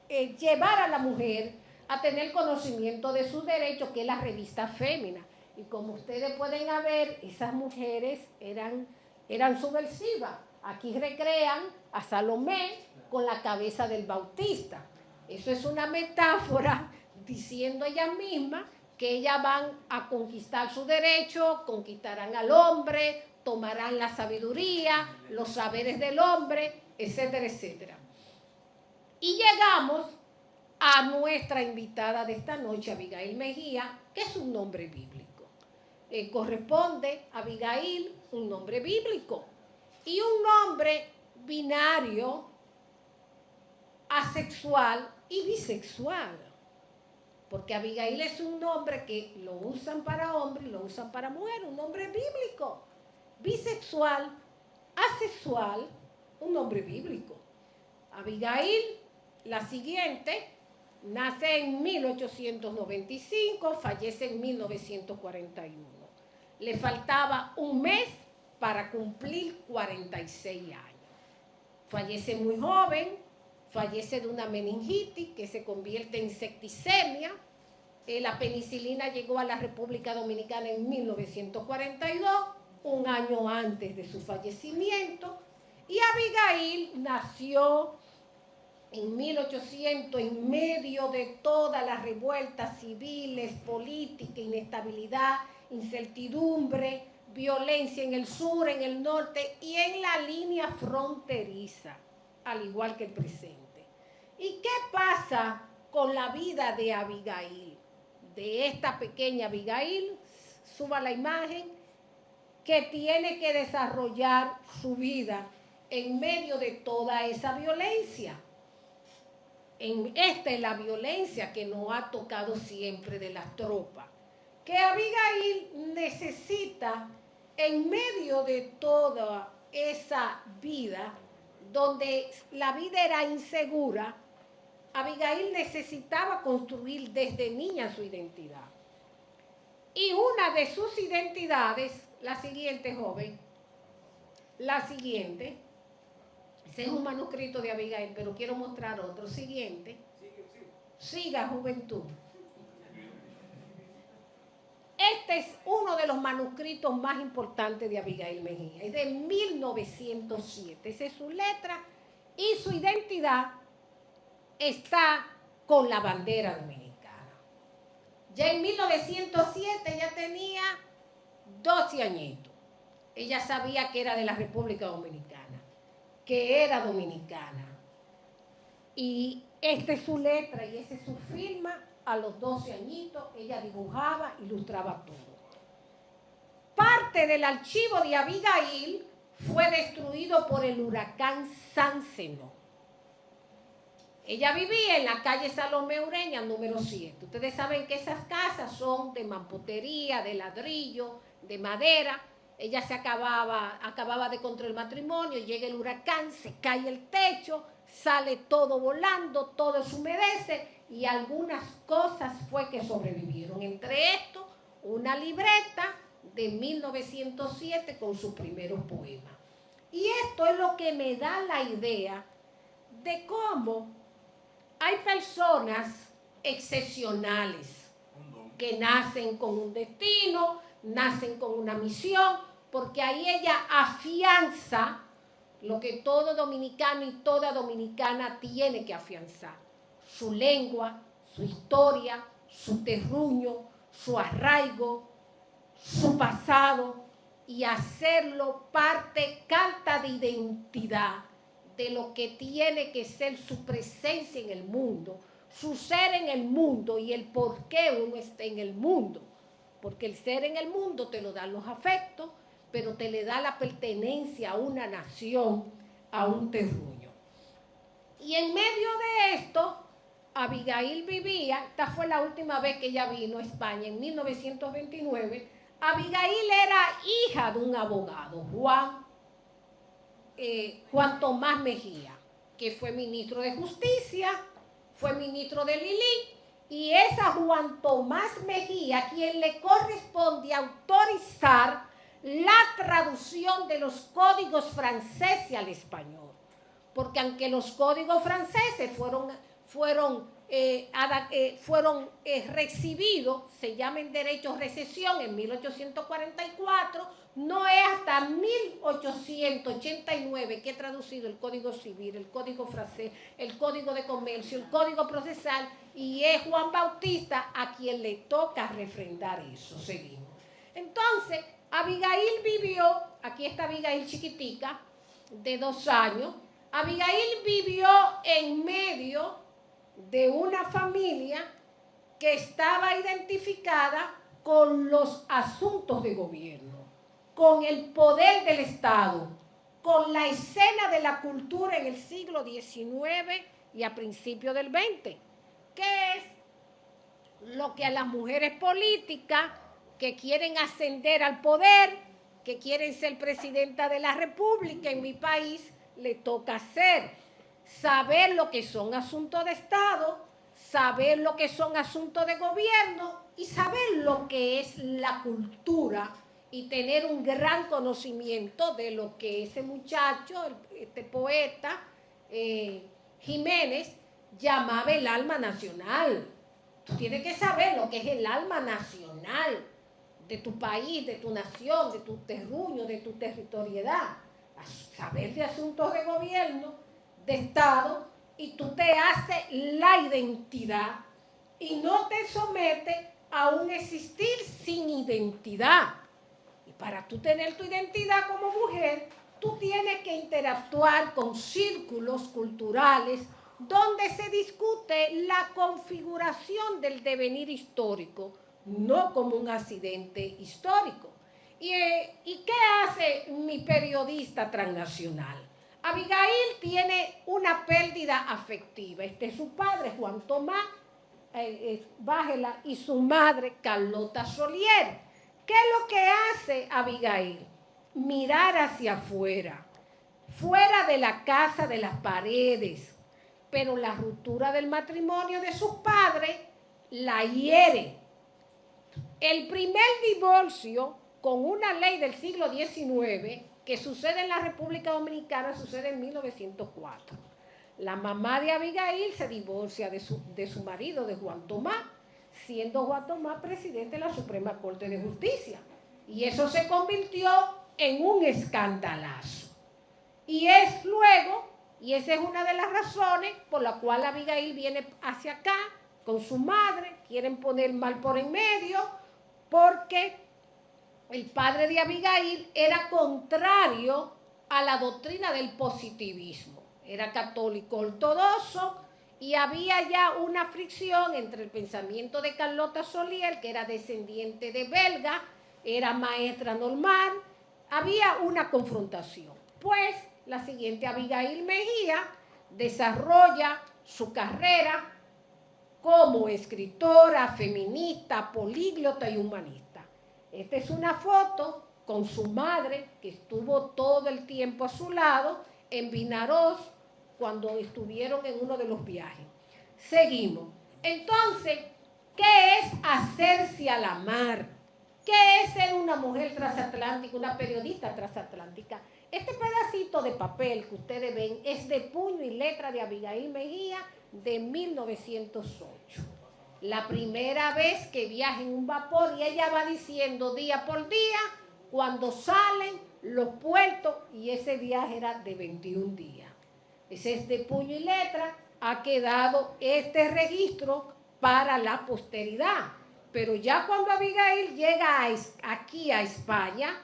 llevar a la mujer a tener conocimiento de sus derechos, que es la revista Fémina. Y como ustedes pueden ver, esas mujeres eran subversivas. Aquí recrean a Salomé con la cabeza del Bautista. Eso es una metáfora diciendo ella misma que ellas van a conquistar su derecho, conquistarán al hombre, tomarán la sabiduría, los saberes del hombre, etcétera, etcétera. Y llegamos a nuestra invitada de esta noche, Abigail Mejía, que es un nombre bíblico. Corresponde a Abigail un nombre bíblico y un nombre binario, asexual y bisexual. Porque Abigail es un nombre que lo usan para hombre y lo usan para mujer, un nombre bíblico. Bisexual, asexual, un nombre bíblico. Abigail, la siguiente, nace en 1895, fallece en 1941. Le faltaba un mes para cumplir 46 años. Fallece muy joven, fallece de una meningitis que se convierte en septicemia. La penicilina llegó a la República Dominicana en 1942, un año antes de su fallecimiento. Y Abigail nació en 1800, en medio de todas las revueltas civiles, políticas, inestabilidad, incertidumbre, violencia en el sur, en el norte y en la línea fronteriza, al igual que el presente. ¿Y qué pasa con la vida de Abigail? De esta pequeña Abigail, suba la imagen, que tiene que desarrollar su vida en medio de toda esa violencia. Esta es la violencia que nos ha tocado siempre de las tropas. que Abigail necesita, en medio de toda esa vida, donde la vida era insegura, Abigail necesitaba construir desde niña su identidad. Y una de sus identidades, la siguiente, joven, la siguiente, ese es un manuscrito de Abigail, pero quiero mostrar otro, siguiente. Siga, juventud. Este es uno de los manuscritos más importantes de Abigail Mejía, es de 1907. Esa es su letra y su identidad está con la bandera dominicana. Ya en 1907 ella tenía 12 añitos. Ella sabía que era de la República Dominicana, que era dominicana. Y esta es su letra y esa es su firma. A los 12 añitos ella dibujaba, ilustraba todo. Parte del archivo de Abigail fue destruido por el huracán Sánceno. Ella vivía en la calle Salomé Ureña, número 7. Ustedes saben que esas casas son de mampostería, de ladrillo, de madera. Ella se acababa de contraer el matrimonio, llega el huracán, se cae el techo, sale todo volando, todo se humedece y algunas cosas fue que sobrevivieron. Entre esto, una libreta de 1907 con sus primeros poemas. Y esto es lo que me da la idea de cómo hay personas excepcionales que nacen con un destino, nacen con una misión, porque ahí ella afianza lo que todo dominicano y toda dominicana tiene que afianzar: su lengua, su historia, su terruño, su arraigo, su pasado, y hacerlo parte, carta de identidad de lo que tiene que ser su presencia en el mundo, su ser en el mundo y el por qué uno está en el mundo. Porque el ser en el mundo te lo dan los afectos, pero te le da la pertenencia a una nación, a un terruño. Y en medio de esto, Abigail vivía, esta fue la última vez que ella vino a España, en 1929. Abigail era hija de un abogado, Juan Tomás Mejía, que fue ministro de Justicia, fue ministro de Lili, y es a Juan Tomás Mejía quien le corresponde autorizar la traducción de los códigos franceses al español. Porque aunque los códigos franceses fueron recibidos, se llama en derecho recesión en 1844, no es hasta 1889 que he traducido el Código Civil, el Código Francés, el Código de Comercio, el Código Procesal, y es Juan Bautista a quien le toca refrendar eso. Seguimos. Entonces, Abigail vivió, aquí está Abigail chiquitica, de 2 años. Abigail vivió en medio de una familia que estaba identificada con los asuntos de gobierno, con el poder del Estado, con la escena de la cultura en el siglo XIX y a principios del XX, que es lo que a las mujeres políticas que quieren ascender al poder, que quieren ser presidenta de la República en mi país, le toca hacer: saber lo que son asuntos de Estado, saber lo que son asuntos de gobierno y saber lo que es la cultura y tener un gran conocimiento de lo que ese muchacho, este poeta Jiménez, llamaba el alma nacional. Tú tienes que saber lo que es el alma nacional de tu país, de tu nación, de tu terruño, de tu territorialidad. Saber de asuntos de gobierno, de Estado, y tú te haces la identidad y no te sometes a un existir sin identidad. Y para tú tener tu identidad como mujer, tú tienes que interactuar con círculos culturales donde se discute la configuración del devenir histórico, no como un accidente histórico. ¿Y qué hace mi periodista transnacional? Abigail tiene una pérdida afectiva. Este es su padre, Juan Tomás, bájela, y su madre, Carlota Solier. ¿Qué es lo que hace Abigail? Mirar hacia afuera, fuera de la casa, de las paredes, pero la ruptura del matrimonio de sus padres la hiere. El primer divorcio, con una ley del siglo XIX, que sucede en la República Dominicana, sucede en 1904. La mamá de Abigail se divorcia de su marido, de Juan Tomás, siendo Juan Tomás presidente de la Suprema Corte de Justicia. Y eso se convirtió en un escandalazo. Y es luego, y esa es una de las razones por la cual Abigail viene hacia acá con su madre, quieren poner mal por en medio, porque el padre de Abigail era contrario a la doctrina del positivismo. Era católico ortodoxo y había ya una fricción entre el pensamiento de Carlota Solier, que era descendiente de belga, era maestra normal, había una confrontación. Pues la siguiente Abigail Mejía desarrolla su carrera como escritora, feminista, políglota y humanista. Esta es una foto con su madre, que estuvo todo el tiempo a su lado en Vinaroz cuando estuvieron en uno de los viajes. Seguimos. Entonces, ¿qué es hacerse a la mar? ¿Qué es ser una mujer transatlántica, una periodista transatlántica? Este pedacito de papel que ustedes ven es de puño y letra de Abigail Mejía de 1908. La primera vez que viaja en un vapor, y ella va diciendo día por día cuando salen los puertos, y ese viaje era de 21 días. Ese es de puño y letra, ha quedado este registro para la posteridad. Pero ya cuando Abigail llega aquí a España,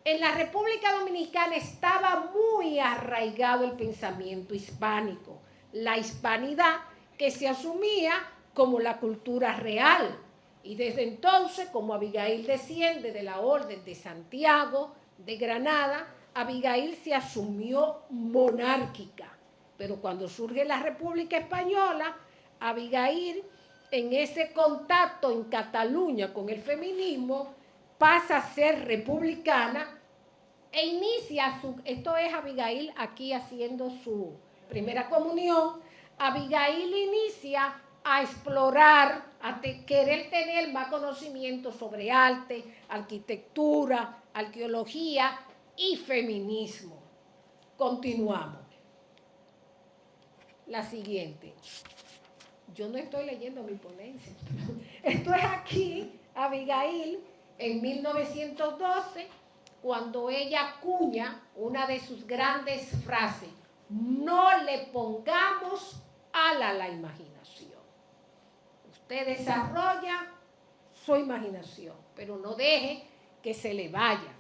en la República Dominicana estaba muy arraigado el pensamiento hispánico, la hispanidad que se asumía como la cultura real. Y desde entonces, como Abigail desciende de la Orden de Santiago, de Granada, Abigail se asumió monárquica. Pero cuando surge la República Española, Abigail, en ese contacto en Cataluña con el feminismo, pasa a ser republicana e inicia esto es Abigail aquí haciendo su primera comunión. Abigail inicia a explorar, a querer tener más conocimiento sobre arte, arquitectura, arqueología y feminismo. Continuamos. La siguiente. Yo no estoy leyendo mi ponencia. Esto es aquí, Abigail, en 1912, cuando ella acuña una de sus grandes frases: no le pongamos ala a la imaginación. Usted desarrolla su imaginación, pero no deje que se le vaya.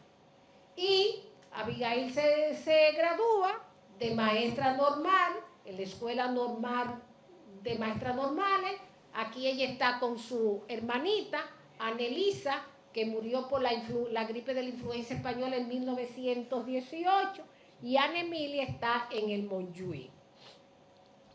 Y Abigail se gradúa de maestra normal en la Escuela Normal de Maestras Normales. Aquí ella está con su hermanita, Anelisa, que murió por la gripe de la influenza española en 1918, y Ana Emilia está en el Montjuïc.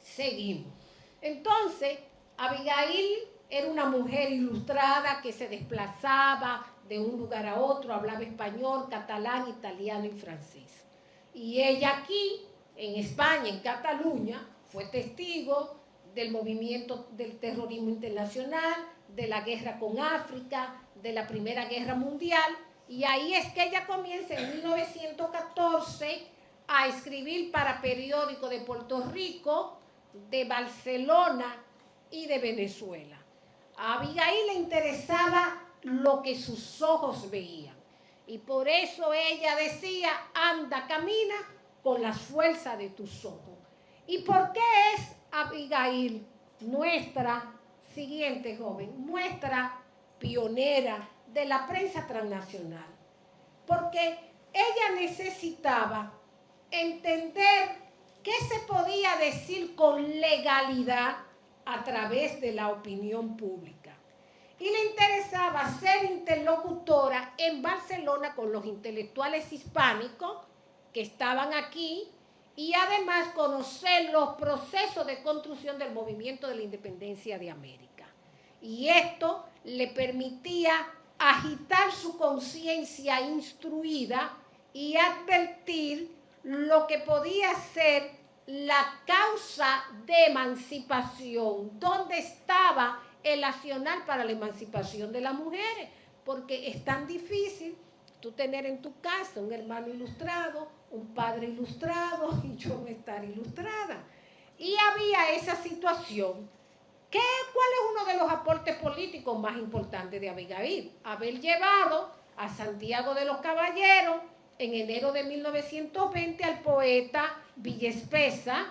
Seguimos. Entonces, Abigail era una mujer ilustrada que se desplazaba de un lugar a otro, hablaba español, catalán, italiano y francés. Y ella aquí, en España, en Cataluña, fue testigo del movimiento del terrorismo internacional, de la guerra con África, de la Primera Guerra Mundial, y ahí es que ella comienza en 1914 a escribir para periódicos de Puerto Rico, de Barcelona y de Venezuela. A Abigail le interesaba lo que sus ojos veían, y por eso ella decía: anda, camina con la fuerza de tus ojos. ¿Y por qué es Abigail nuestra siguiente joven, nuestra pionera de la prensa transnacional? Porque ella necesitaba entender qué se podía decir con legalidad a través de la opinión pública. Y le interesaba ser interlocutora en Barcelona con los intelectuales hispánicos que estaban aquí, y además conocer los procesos de construcción del movimiento de la independencia de América. y esto le permitía agitar su conciencia instruida y advertir lo que podía ser la causa de emancipación, dónde estaba el accionar para la emancipación de las mujeres, porque es tan difícil tú tener en tu casa un hermano ilustrado, un padre ilustrado y yo no estar ilustrada. Y había esa situación. ¿Cuál es uno de los aportes políticos más importantes de Abigail? Haber llevado a Santiago de los Caballeros en enero de 1920 al poeta Villespesa,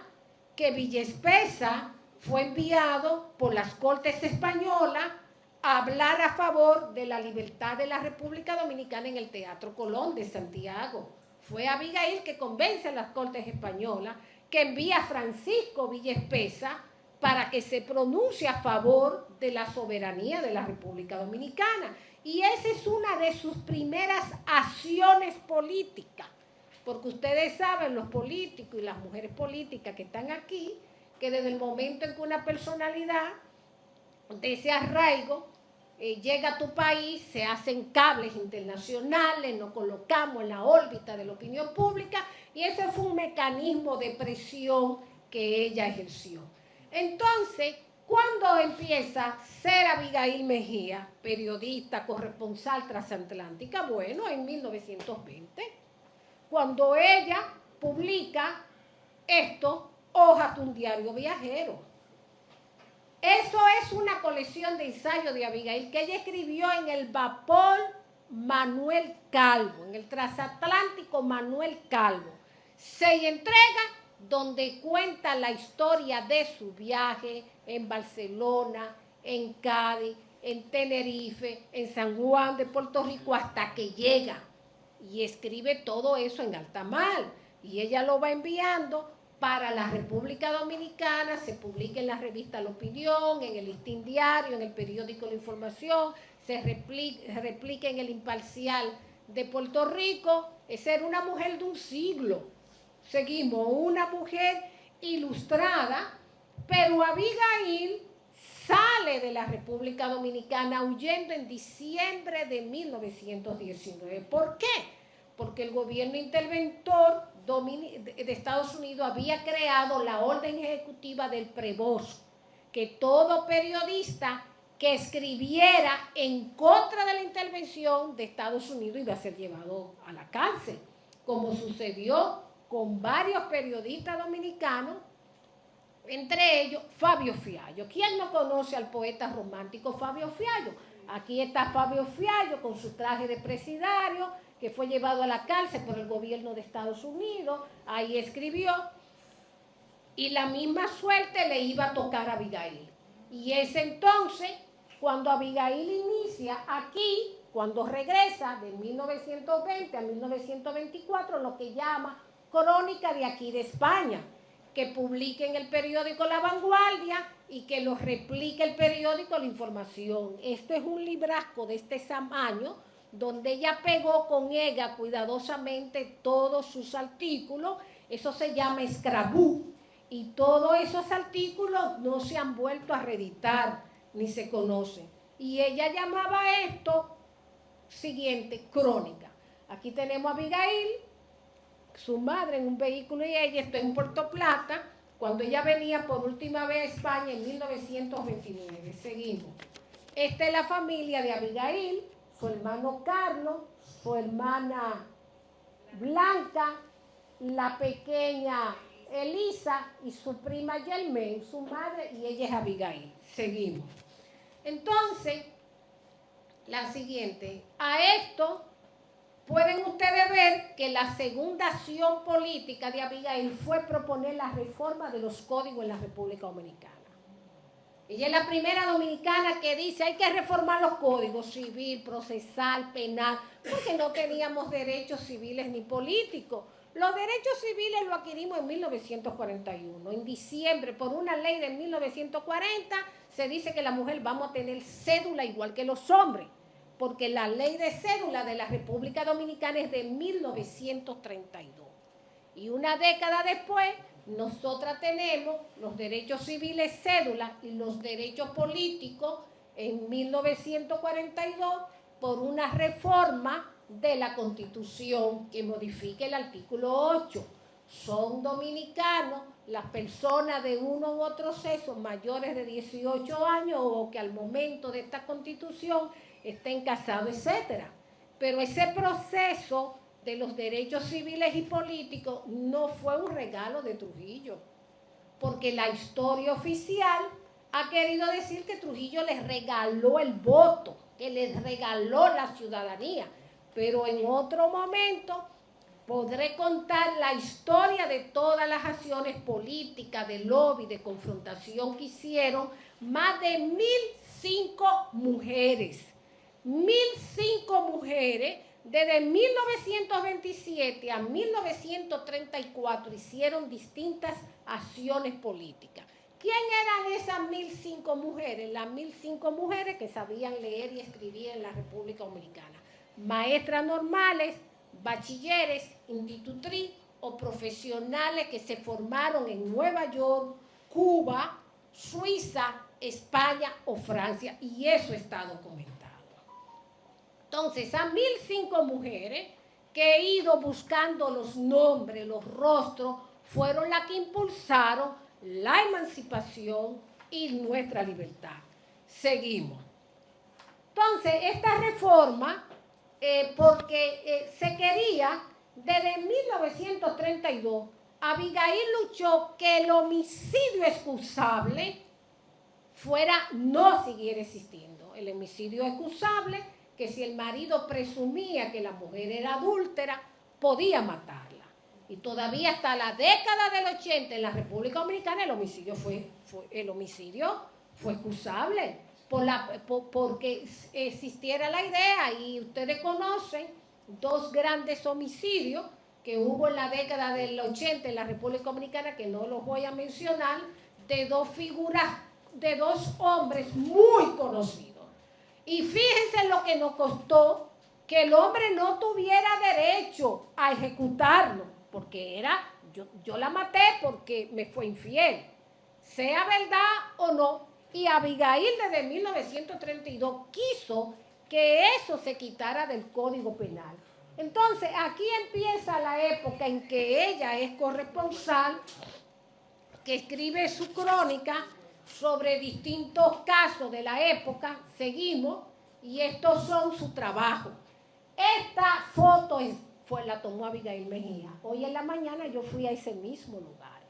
que Villespesa fue enviado por las Cortes Españolas a hablar a favor de la libertad de la República Dominicana en el Teatro Colón de Santiago. Fue Abigail que convence a las Cortes Españolas, que envía a Francisco Villespesa para que se pronuncie a favor de la soberanía de la República Dominicana. Y esa es una de sus primeras acciones políticas, porque ustedes saben, los políticos y las mujeres políticas que están aquí, que desde el momento en que una personalidad de ese arraigo llega a tu país, se hacen cables internacionales, nos colocamos en la órbita de la opinión pública, y ese fue un mecanismo de presión que ella ejerció. Entonces, ¿cuándo empieza a ser Abigail Mejía, periodista, corresponsal transatlántica? Bueno, en 1920, cuando ella publica esto, Hojas de un diario viajero. Eso es una colección de ensayos de Abigail que ella escribió en el vapor Manuel Calvo, en el transatlántico Manuel Calvo. 6 entregas donde cuenta la historia de su viaje en Barcelona, en Cádiz, en Tenerife, en San Juan de Puerto Rico, hasta que llega y escribe todo eso en alta mar. Y ella lo va enviando para la República Dominicana, se publica en la revista La Opinión, en el Listín Diario, en el periódico La Información, se replica en el Imparcial de Puerto Rico. Esa era una mujer de un siglo. Seguimos, una mujer ilustrada, pero Abigail sale de la República Dominicana huyendo en diciembre de 1919. ¿Por qué? Porque el gobierno interventor de Estados Unidos había creado la orden ejecutiva del Prebost, que todo periodista que escribiera en contra de la intervención de Estados Unidos iba a ser llevado a la cárcel, como sucedió con varios periodistas dominicanos, entre ellos Fabio Fiallo. ¿Quién no conoce al poeta romántico Fabio Fiallo? Aquí está Fabio Fiallo con su traje de presidiario, que fue llevado a la cárcel por el gobierno de Estados Unidos. Ahí escribió, y la misma suerte le iba a tocar a Abigail. Y es entonces cuando Abigail inicia aquí, cuando regresa de 1920 a 1924, lo que llama Crónica de aquí de España, que publica en el periódico La Vanguardia y que lo replica el periódico La Información. Esto es un librasco de este tamaño, donde ella pegó con ella cuidadosamente todos sus artículos. Eso se llama escrabú, y todos esos artículos no se han vuelto a reeditar ni se conocen. Y ella llamaba esto siguiente, crónica. Aquí tenemos a Abigail, su madre en un vehículo, y ella está en Puerto Plata cuando ella venía por última vez a España en 1929. Seguimos. Esta es la familia de Abigail, su hermano Carlos, su hermana Blanca, la pequeña Elisa y su prima Germaine, su madre, y ella es Abigail. Seguimos. Entonces, la siguiente. A esto pueden ustedes ver que la segunda acción política de Abigail fue proponer la reforma de los códigos en la República Dominicana. Ella es la primera dominicana que dice hay que reformar los códigos civil, procesal, penal, porque no teníamos derechos civiles ni políticos. Los derechos civiles los adquirimos en 1941. En diciembre, por una ley de 1940, se dice que la mujer vamos a tener cédula igual que los hombres, porque la ley de cédula de la República Dominicana es de 1932. Y una década después, nosotras tenemos los derechos civiles cédula y los derechos políticos en 1942 por una reforma de la Constitución que modifique el artículo 8. Son dominicanos las personas de uno u otro sexo mayores de 18 años o que al momento de esta Constitución estén casados, etc. Pero ese proceso de los derechos civiles y políticos no fue un regalo de Trujillo, porque la historia oficial ha querido decir que Trujillo les regaló el voto, que les regaló la ciudadanía, pero en otro momento podré contar la historia de todas las acciones políticas, de lobby, de confrontación que hicieron más de 1.005 mujeres. 1.005 mujeres, desde 1927 a 1934 hicieron distintas acciones políticas. ¿Quién eran esas 1.005 mujeres? Las 1.005 mujeres que sabían leer y escribir en la República Dominicana. Maestras normales, bachilleres, institutriz o profesionales que se formaron en Nueva York, Cuba, Suiza, España o Francia, y eso está documentado. Entonces, a 1.005 mujeres que he ido buscando los nombres, los rostros, fueron las que impulsaron la emancipación y nuestra libertad. Seguimos. Entonces, esta reforma, porque se quería, desde 1932, Abigail luchó que el homicidio excusable no siguiera existiendo. El homicidio excusable, que si el marido presumía que la mujer era adúltera, podía matarla. Y todavía hasta la década del 80 en la República Dominicana el homicidio fue excusable porque existiera la idea, y ustedes conocen dos grandes homicidios que hubo en la década del 80 en la República Dominicana, que no los voy a mencionar, de dos figuras, de dos hombres muy conocidos. Y fíjense lo que nos costó que el hombre no tuviera derecho a ejecutarlo, porque yo la maté porque me fue infiel, sea verdad o no. Y Abigail desde 1932 quiso que eso se quitara del Código Penal. Entonces, aquí empieza la época en que ella es corresponsal, que escribe su crónica sobre distintos casos de la época. Seguimos, y estos son su trabajo. Esta foto la tomó Abigail Mejía. Hoy en la mañana yo fui a ese mismo lugar.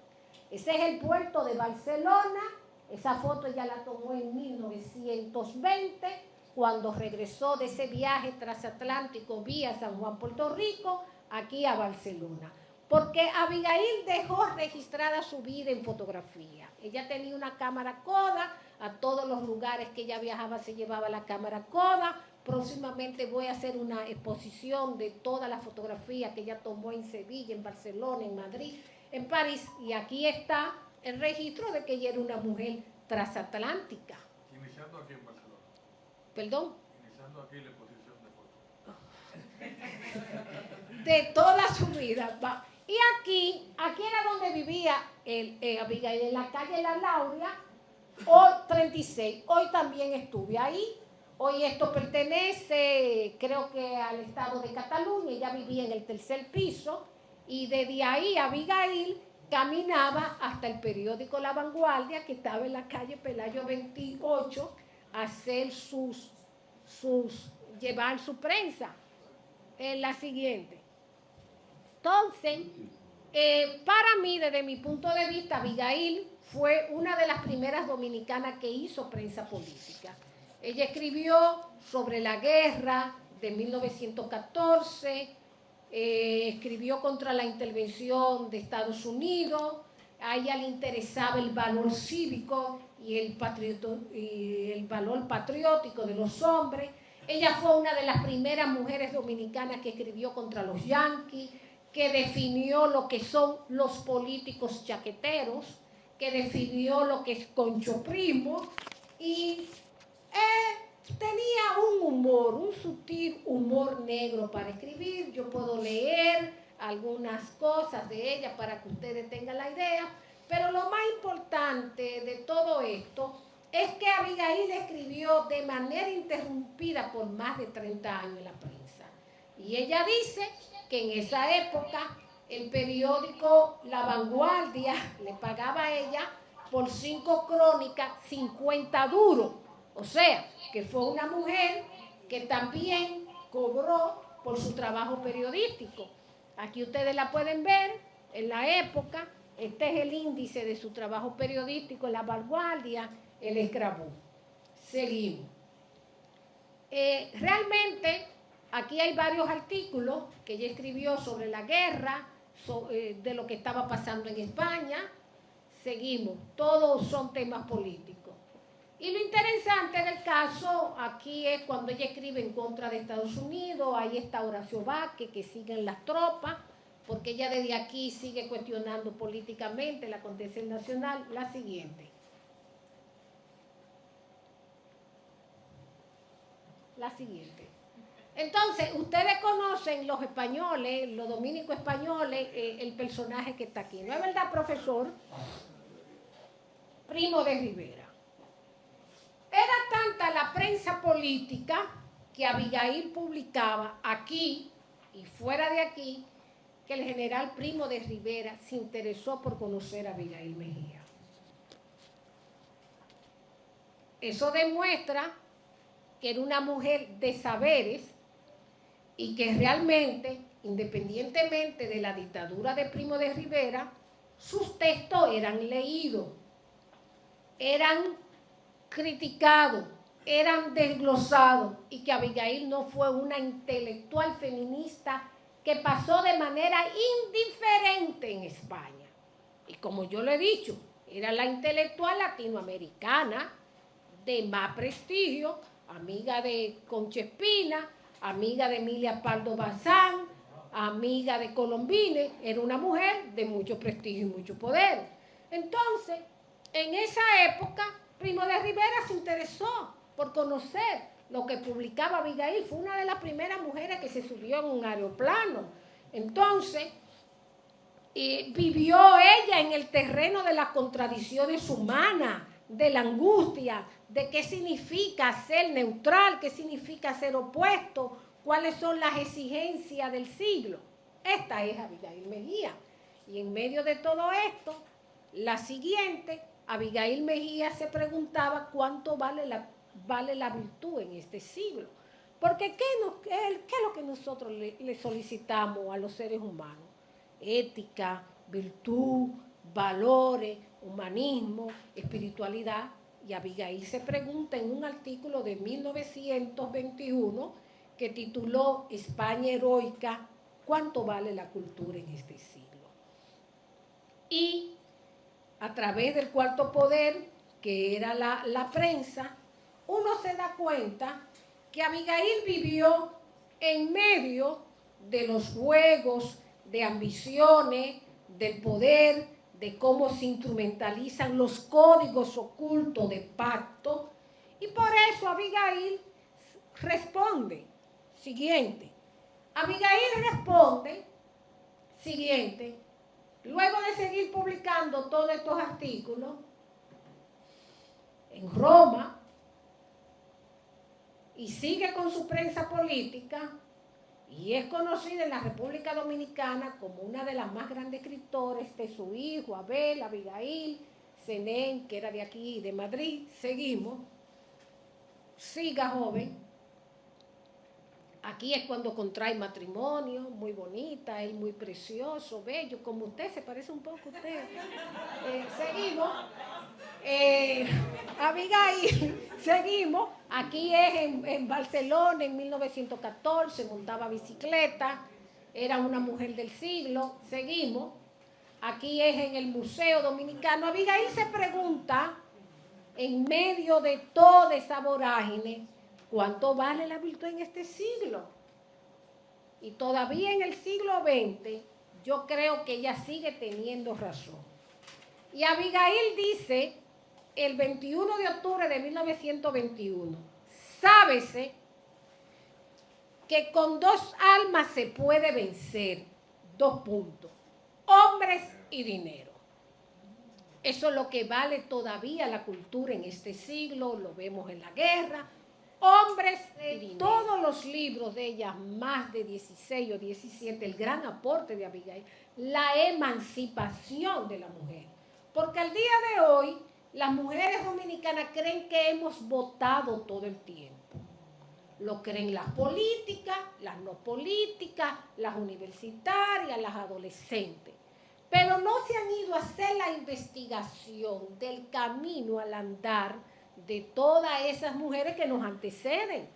Ese es el puerto de Barcelona. Esa foto ella la tomó en 1920, cuando regresó de ese viaje transatlántico vía San Juan, Puerto Rico, aquí a Barcelona. Porque Abigail dejó registrada su vida en fotografía. Ella tenía una cámara Kodak, a todos los lugares que ella viajaba se llevaba la cámara Kodak. Próximamente voy a hacer una exposición de todas las fotografías que ella tomó en Sevilla, en Barcelona, en Madrid, en París. Y aquí está el registro de que ella era una mujer transatlántica. Iniciando aquí en Barcelona. ¿Perdón? Iniciando aquí la exposición de fotos. De toda su vida. Y aquí era donde vivía Abigail, en la calle La Lauria, hoy 36. Hoy también estuve ahí. Hoy esto pertenece, creo que al estado de Cataluña. Ella vivía en el tercer piso, y desde ahí Abigail caminaba hasta el periódico La Vanguardia, que estaba en la calle Pelayo 28, a hacer llevar su prensa. En la siguiente. Entonces, para mí, desde mi punto de vista, Abigail fue una de las primeras dominicanas que hizo prensa política. Ella escribió sobre la guerra de 1914, escribió contra la intervención de Estados Unidos. A ella le interesaba el valor cívico y el valor patriótico de los hombres. Ella fue una de las primeras mujeres dominicanas que escribió contra los yanquis, que definió lo que son los políticos chaqueteros, que definió lo que es conchoprismo, y tenía un humor, un sutil humor negro para escribir. Yo puedo leer algunas cosas de ella para que ustedes tengan la idea, pero lo más importante de todo esto es que Abigail escribió de manera interrumpida por más de 30 años en la prensa. Y ella dice que en esa época el periódico La Vanguardia le pagaba a ella por 5 crónicas 50 duros. O sea, que fue una mujer que también cobró por su trabajo periodístico. Aquí ustedes la pueden ver en la época. Este es el índice de su trabajo periodístico en La Vanguardia, el esgrabó. Seguimos. Realmente aquí hay varios artículos que ella escribió sobre la guerra, de lo que estaba pasando en España. Seguimos. Todos son temas políticos. Y lo interesante del caso aquí es cuando ella escribe en contra de Estados Unidos. Ahí está Horacio Vázquez, que siguen las tropas, porque ella desde aquí sigue cuestionando políticamente el acontecer nacional. La siguiente. La siguiente. Entonces, ustedes conocen los españoles, los dominicos españoles, el personaje que está aquí. ¿No es verdad, profesor? Primo de Rivera. Era tanta la prensa política que Abigail publicaba aquí y fuera de aquí, que el general Primo de Rivera se interesó por conocer a Abigail Mejía. Eso demuestra que era una mujer de saberes y que realmente, independientemente de la dictadura de Primo de Rivera, sus textos eran leídos, eran criticados, eran desglosados, y que Abigail no fue una intelectual feminista que pasó de manera indiferente en España. Y como yo lo he dicho, era la intelectual latinoamericana de más prestigio, amiga de Concha Espina, amiga de Emilia Pardo Bazán, amiga de Colombine. Era una mujer de mucho prestigio y mucho poder. Entonces, en esa época, Primo de Rivera se interesó por conocer lo que publicaba Abigail. Fue una de las primeras mujeres que se subió en un aeroplano. Entonces, vivió ella en el terreno de las contradicciones humanas, de la angustia, de qué significa ser neutral, qué significa ser opuesto, cuáles son las exigencias del siglo. Esta es Abigail Mejía. Y en medio de todo esto, la siguiente, Abigail Mejía se preguntaba cuánto vale la virtud en este siglo. Porque ¿qué es lo que nosotros le solicitamos a los seres humanos? Ética, virtud, valores, humanismo, espiritualidad. Y Abigail se pregunta en un artículo de 1921 que tituló España heroica, ¿cuánto vale la cultura en este siglo? Y a través del cuarto poder, que era la prensa, uno se da cuenta que Abigail vivió en medio de los juegos, de ambiciones, del poder, de cómo se instrumentalizan los códigos ocultos de pacto. Y por eso Abigail responde, siguiente. Abigail responde, siguiente, luego de seguir publicando todos estos artículos en Roma, y sigue con su prensa política, y es conocida en la República Dominicana como una de las más grandes escritoras de su hijo, Abel, Abigail, Zenén, que era de aquí, de Madrid. Seguimos. Siga, joven. Aquí es cuando contrae matrimonio, muy bonita, él muy precioso, bello, como usted, se parece un poco a usted. Seguimos. Abigail, seguimos. Aquí es en Barcelona, en 1914, montaba bicicleta, era una mujer del siglo. Seguimos. Aquí es en el Museo Dominicano. Abigail se pregunta, en medio de toda esa vorágine, ¿cuánto vale la virtud en este siglo? Y todavía en el siglo XX, yo creo que ella sigue teniendo razón. Y Abigail dice, el 21 de octubre de 1921, sábese que con 2 almas se puede vencer, 2 puntos, hombres y dinero. Eso es lo que vale todavía la cultura en este siglo, lo vemos en la guerra. Hombres, todos los libros de ellas, más de 16 o 17, el gran aporte de Abigail, la emancipación de la mujer. Porque al día de hoy, las mujeres dominicanas creen que hemos votado todo el tiempo. Lo creen las políticas, las no políticas, las universitarias, las adolescentes. Pero no se han ido a hacer la investigación del camino al andar de todas esas mujeres que nos anteceden,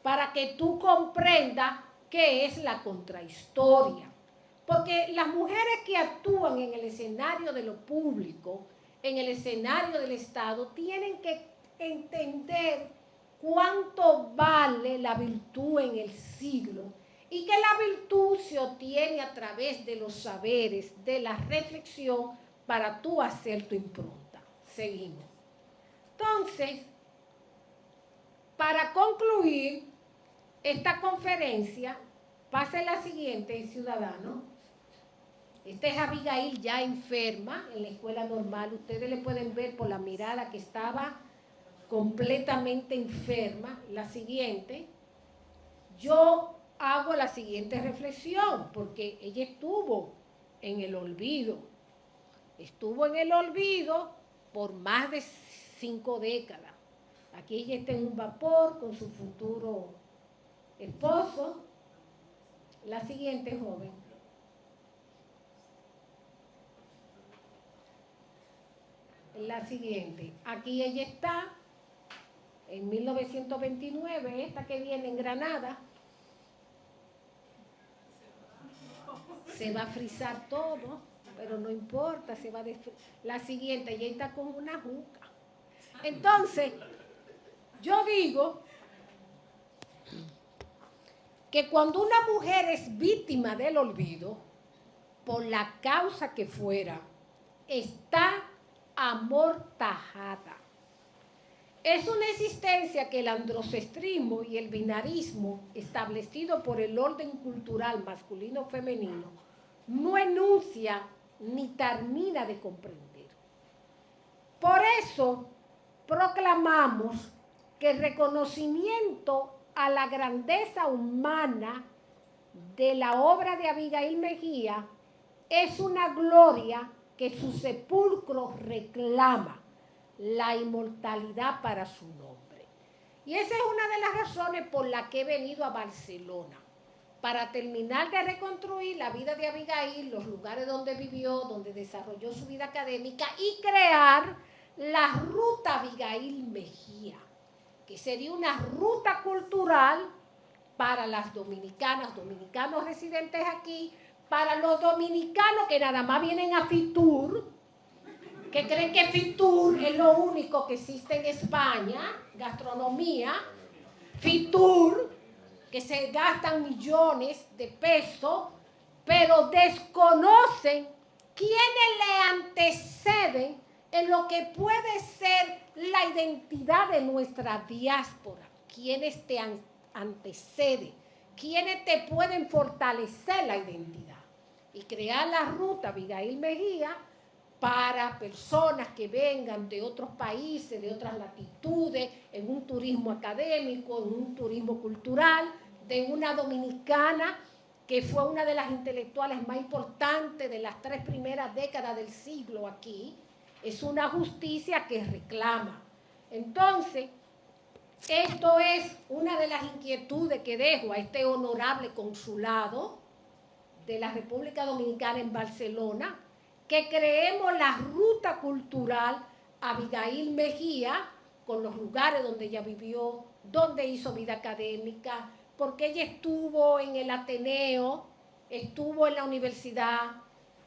para que tú comprendas qué es la contrahistoria. Porque las mujeres que actúan en el escenario de lo público, en el escenario del Estado, tienen que entender cuánto vale la virtud en el siglo y que la virtud se obtiene a través de los saberes, de la reflexión, para tú hacer tu impronta. Seguimos. Entonces, para concluir esta conferencia, pase la siguiente, ciudadano. Esta es Abigail ya enferma en la escuela normal. Ustedes le pueden ver por la mirada que estaba completamente enferma. La siguiente. Yo hago la siguiente reflexión, porque ella estuvo en el olvido. Estuvo en el olvido por más de 5 décadas. Aquí ella está en un vapor con su futuro esposo. La siguiente, joven. La siguiente. Aquí ella está en 1929, esta que viene en Granada. Se va a frizar todo, pero no importa, se va a desfrizar. La siguiente, ella está con una juca. Entonces, yo digo que cuando una mujer es víctima del olvido, por la causa que fuera, está amortajada. Es una existencia que el androcentrismo y el binarismo establecido por el orden cultural masculino-femenino no enuncia ni termina de comprender. Por eso proclamamos que el reconocimiento a la grandeza humana de la obra de Abigail Mejía es una gloria que su sepulcro reclama, la inmortalidad para su nombre. Y esa es una de las razones por las que he venido a Barcelona, para terminar de reconstruir la vida de Abigail, los lugares donde vivió, donde desarrolló su vida académica y crear la Ruta Abigail Mejía, que sería una ruta cultural para las dominicanas, dominicanos residentes aquí, para los dominicanos que nada más vienen a Fitur, que creen que Fitur es lo único que existe en España, gastronomía, Fitur, que se gastan millones de pesos, pero desconocen quiénes le anteceden en lo que puede ser la identidad de nuestra diáspora, quiénes te anteceden, quiénes te pueden fortalecer la identidad. Y crear la ruta Abigail Mejía para personas que vengan de otros países, de otras latitudes, en un turismo académico, en un turismo cultural, de una dominicana que fue una de las intelectuales más importantes de las 3 primeras décadas del siglo aquí. Es una justicia que reclama. Entonces, esto es una de las inquietudes que dejo a este honorable consulado de la República Dominicana en Barcelona, que creemos la ruta cultural Abigail Mejía, con los lugares donde ella vivió, donde hizo vida académica, porque ella estuvo en el Ateneo, estuvo en la universidad,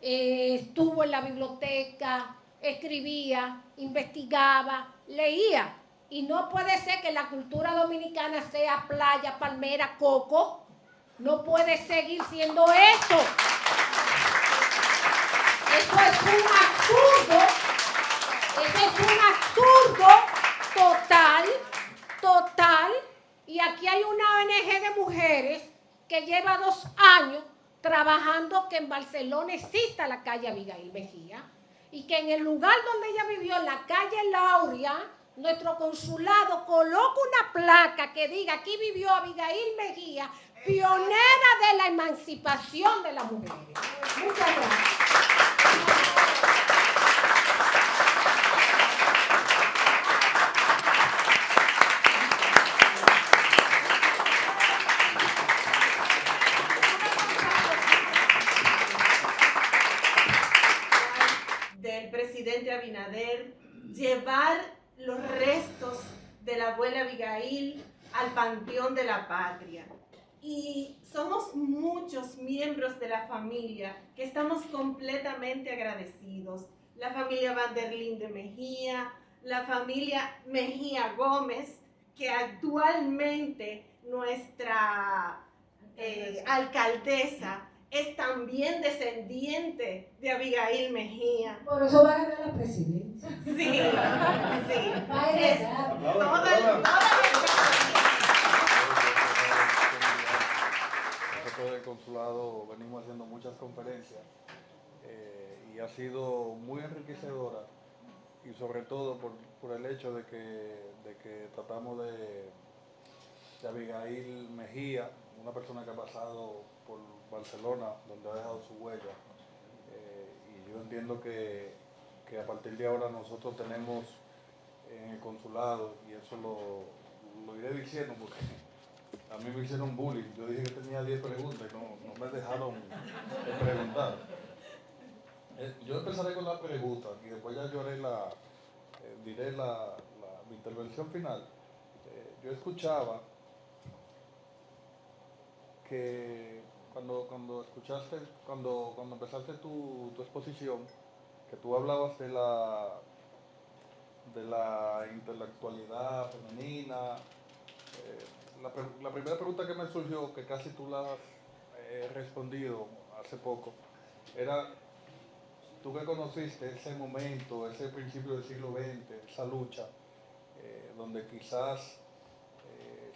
estuvo en la biblioteca, escribía, investigaba, leía. Y no puede ser que la cultura dominicana sea playa, palmera, coco. No puede seguir siendo eso. Eso es un absurdo. Eso es un absurdo total. Y aquí hay una ONG de mujeres que lleva 2 años trabajando que en Barcelona exista la calle Abigail Mejía. y que en el lugar donde ella vivió, en la calle Lauria, nuestro consulado coloca una placa que diga: aquí vivió Abigail Mejía, pionera de la emancipación de las mujeres. Muchas gracias. Del presidente Abinader llevar los restos de la abuela Abigail al Panteón de la Patria. Y somos muchos miembros de la familia que estamos completamente agradecidos. La familia Vanderlín de Mejía, la familia Mejía Gómez, que actualmente nuestra alcaldesa es también descendiente de Abigail Mejía. Por eso va a ganar la presidencia. Sí, sí. Va a heredar. Nosotros del consulado venimos haciendo muchas conferencias y ha sido muy enriquecedora, y sobre todo por el hecho de que tratamos de Abigail Mejía, una persona que ha pasado por Barcelona, donde ha dejado su huella. Y yo entiendo que a partir de ahora nosotros tenemos en el consulado, y eso lo iré diciendo porque a mí me hicieron bullying. Yo dije que tenía 10 preguntas y no me dejaron preguntar. Yo empezaré con la pregunta y después ya yo diré mi intervención final. Yo escuchaba que cuando empezaste tu exposición, que tú hablabas de la intelectualidad femenina, la primera pregunta que me surgió, que casi tú la has respondido hace poco, era: tú que conociste ese momento, ese principio del siglo XX, esa lucha, donde quizás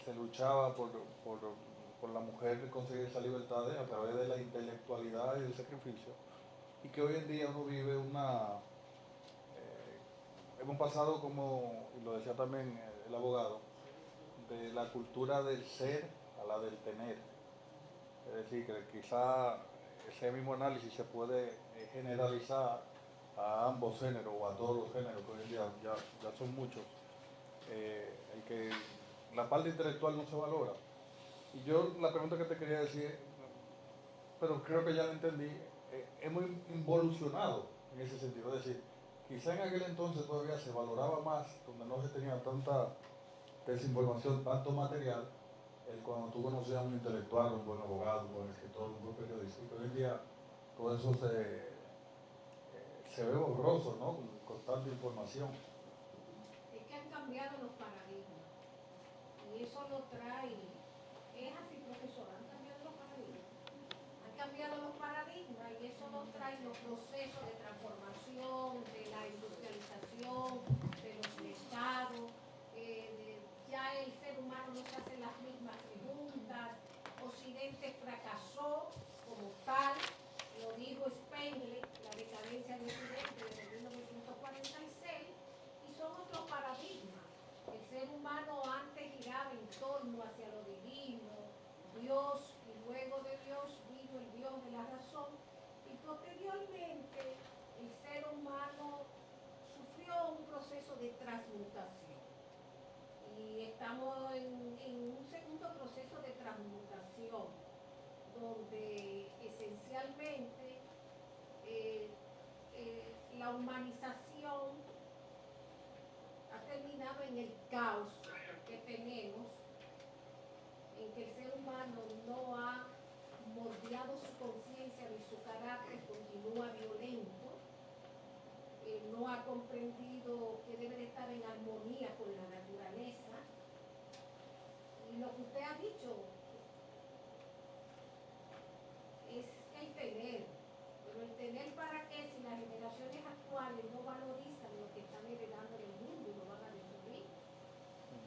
se luchaba por la mujer conseguir esa libertad a través de la intelectualidad y del sacrificio, y que hoy en día uno vive hemos pasado, como y lo decía también el abogado, de la cultura del ser a la del tener. Es decir, que quizá ese mismo análisis se puede generalizar a ambos géneros o a todos los géneros, que hoy en día ya son muchos, en que la parte intelectual no se valora. Y yo la pregunta que te quería decir, pero creo que ya la entendí, hemos involucionado en ese sentido. Es decir, quizá en aquel entonces todavía se valoraba más, donde no se tenía tanta desinformación, tanto material, cuando tú conocías a un intelectual, un buen abogado, un buen escritor, un buen periodista. Y hoy en día todo eso se ve borroso, ¿no? Con tanta información. Es que han cambiado los paradigmas y eso lo trae. Es así, profesor, han cambiado los paradigmas. Han cambiado los paradigmas y eso nos trae los procesos de transformación, de la industrialización, de los estados. Ya el ser humano no se hace las mismas preguntas. Occidente fracasó como tal, lo dijo Spengler, la decadencia de Occidente desde 1946, y son otros paradigmas. El ser humano antes giraba en torno hacia lo divino, Dios, y luego de Dios vino el Dios de la razón, y posteriormente el ser humano sufrió un proceso de transmutación. Y estamos en un segundo proceso de transmutación, donde esencialmente la humanización ha terminado en el caos que tenemos, en que el ser humano no ha moldeado su conciencia ni su carácter, continúa violento, no ha comprendido que debe de estar en armonía con la naturaleza. Y lo que usted ha dicho es el tener, pero el tener para qué si las generaciones actuales no valorizan lo que están heredando en el mundo y lo van a destruir.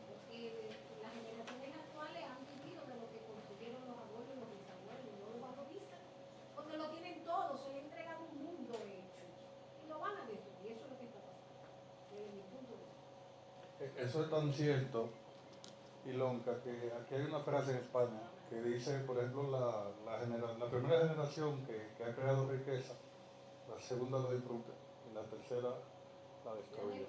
Porque las generaciones actuales han vivido de lo que construyeron los abuelos y los bisabuelos y no lo valorizan, porque lo tienen todo, se le entregan un mundo hecho y lo van a destruir. eso es tan cierto, Ilonka, que aquí hay una frase en España que dice, por ejemplo, la primera generación que ha creado riqueza, la segunda lo disfruta y la tercera la destruye.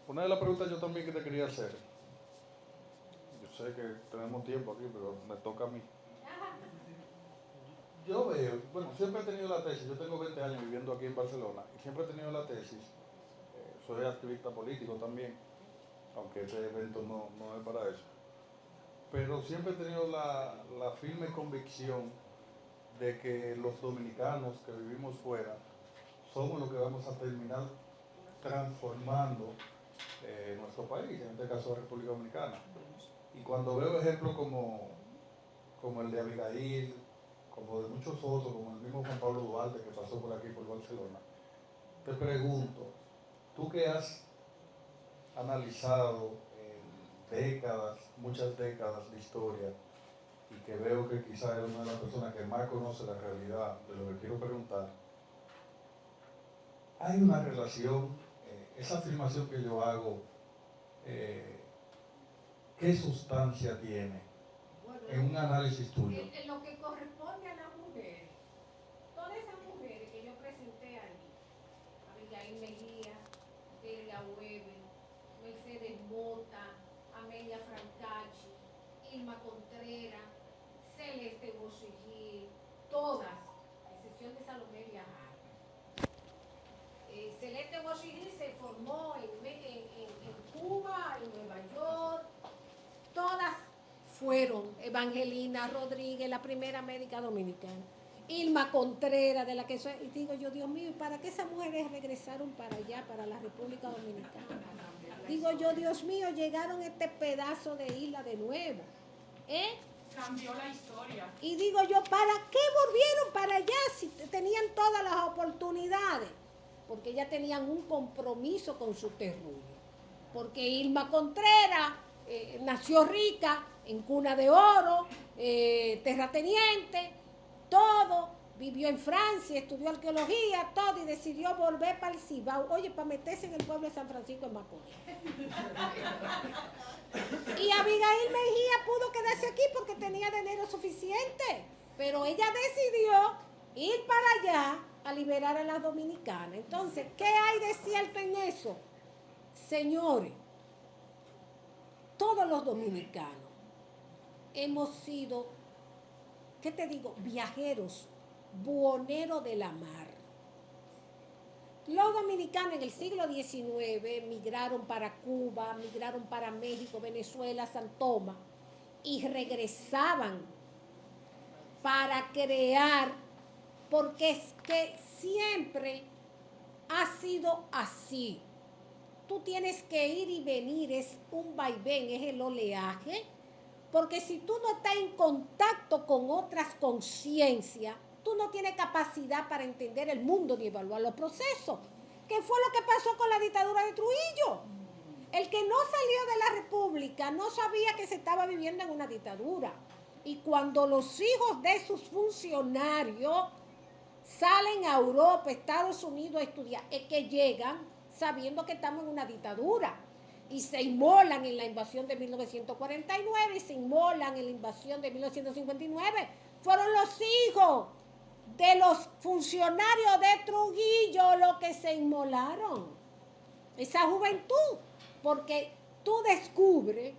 Una de las preguntas yo también que te quería hacer, yo sé que tenemos tiempo aquí, pero me toca a mí. Yo veo, bueno, siempre he tenido la tesis, yo tengo 20 años viviendo aquí en Barcelona y siempre he tenido la tesis, soy activista político también, aunque este evento no es para eso, pero siempre he tenido la firme convicción de que los dominicanos que vivimos fuera somos los que vamos a terminar transformando nuestro país, en este caso República Dominicana. Y cuando veo ejemplos como el de Abigail, como de muchos otros, como el mismo Juan Pablo Duarte que pasó por aquí, por Barcelona, te pregunto, tú que has analizado décadas, muchas décadas de historia, y que veo que quizás eres una de las personas que más conoce la realidad de lo que quiero preguntar, hay una relación, esa afirmación que yo hago, ¿qué sustancia tiene en un análisis tuyo? En lo que corresponde a las mujeres, todas esas mujeres que yo presenté ahí, Abigail Mejía, Delia Weber, Mercedes Mota, Amelia Francacci, Irma Contreras, Celeste Bocigil, todas, a excepción de Salomé Viajara. Celeste Bocigil se formó en Cuba, en Nueva York, todas fueron Evangelina Rodríguez, la primera médica dominicana, Irma Contreras, de la que soy, y digo yo, Dios mío, ¿para qué esas mujeres regresaron para allá, para la República Dominicana? Digo yo, Dios mío, llegaron a este pedazo de isla de nuevo, Cambió la historia. Y digo yo, ¿para qué volvieron para allá si tenían todas las oportunidades? Porque ya tenían un compromiso con su terruño. Porque Irma Contreras nació rica, en cuna de oro, terrateniente, todo, vivió en Francia, estudió arqueología, todo, y decidió volver para el Cibao. Oye, para meterse en el pueblo de San Francisco de Macorís. Y Abigail Mejía pudo quedarse aquí porque tenía dinero suficiente, pero ella decidió ir para allá a liberar a las dominicanas. Entonces, ¿qué hay de cierto en eso? Señores, todos los dominicanos hemos sido, ¿qué te digo? Viajeros, buhoneros de la mar. Los dominicanos en el siglo XIX migraron para Cuba, migraron para México, Venezuela, San Tomás, y regresaban para crear, porque es que siempre ha sido así. Tú tienes que ir y venir, es un vaivén, es el oleaje, porque si tú no estás en contacto con otras conciencias, tú no tienes capacidad para entender el mundo ni evaluar los procesos. ¿Qué fue lo que pasó con la dictadura de Trujillo? El que no salió de la República no sabía que se estaba viviendo en una dictadura. Y cuando los hijos de sus funcionarios salen a Europa, Estados Unidos a estudiar, es que llegan sabiendo que estamos en una dictadura. Y se inmolan en la invasión de 1949 y se inmolan en la invasión de 1959. Fueron los hijos de los funcionarios de Trujillo los que se inmolaron. Esa juventud. Porque tú descubres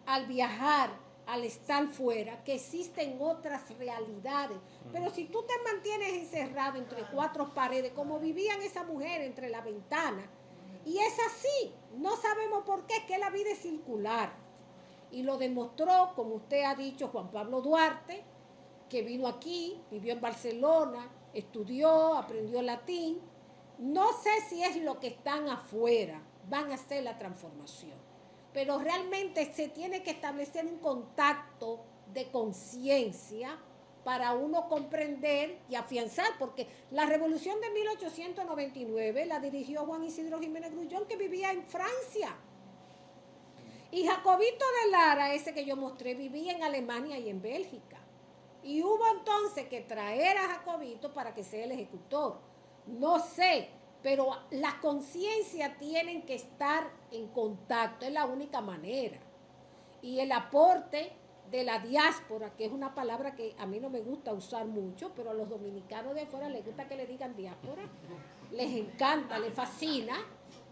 al viajar, al estar fuera, que existen otras realidades. Pero si tú te mantienes encerrado entre cuatro paredes, como vivían esas mujeres entre la ventana, y es así, no sabemos por qué, es que la vida es circular. Y lo demostró, como usted ha dicho, Juan Pablo Duarte, que vino aquí, vivió en Barcelona, estudió, aprendió latín. No sé si es lo que están afuera, van a hacer la transformación. Pero realmente se tiene que establecer un contacto de conciencia para uno comprender y afianzar, porque la revolución de 1899 la dirigió Juan Isidro Jiménez Grullón, que vivía en Francia. Y Jacobito de Lara, ese que yo mostré, vivía en Alemania y en Bélgica. Y hubo entonces que traer a Jacobito para que sea el ejecutor. No sé pero las conciencias tienen que estar en contacto, es la única manera. Y el aporte de la diáspora, que es una palabra que a mí no me gusta usar mucho, pero a los dominicanos de afuera les gusta que le digan diáspora, les encanta, les fascina,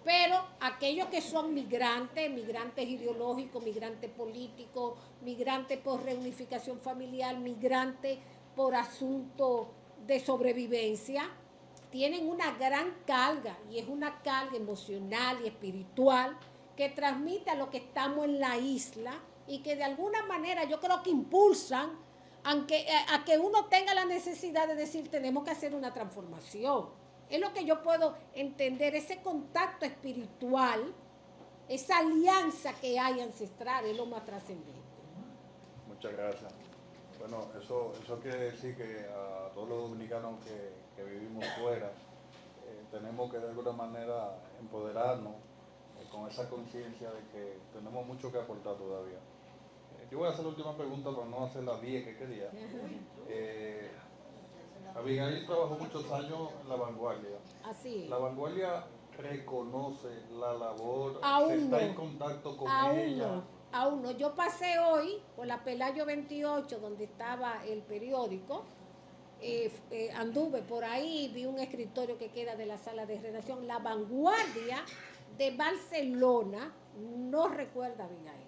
pero aquellos que son migrantes, migrantes ideológicos, migrantes políticos, migrantes por reunificación familiar, migrantes por asunto de sobrevivencia, tienen una gran carga, y es una carga emocional y espiritual que transmite a los que estamos en la isla y que de alguna manera yo creo que impulsan a que uno tenga la necesidad de decir tenemos que hacer una transformación. Es lo que yo puedo entender, ese contacto espiritual, esa alianza que hay ancestral es lo más trascendente. Muchas gracias. Bueno, eso quiere decir que a todos los dominicanos que vivimos fuera, tenemos que de alguna manera empoderarnos con esa conciencia de que tenemos mucho que aportar todavía. Yo voy a hacer la última pregunta para no hacer las 10 que quería. Abigail trabajó muchos años en La Vanguardia. Así es. La Vanguardia reconoce la labor, Aún está no. en contacto con Aún ella. no, aún no. Yo pasé hoy por la Pelayo 28, donde estaba el periódico, anduve por ahí, vi un escritorio que queda de la sala de redacción. La Vanguardia de Barcelona no recuerda a Abigail,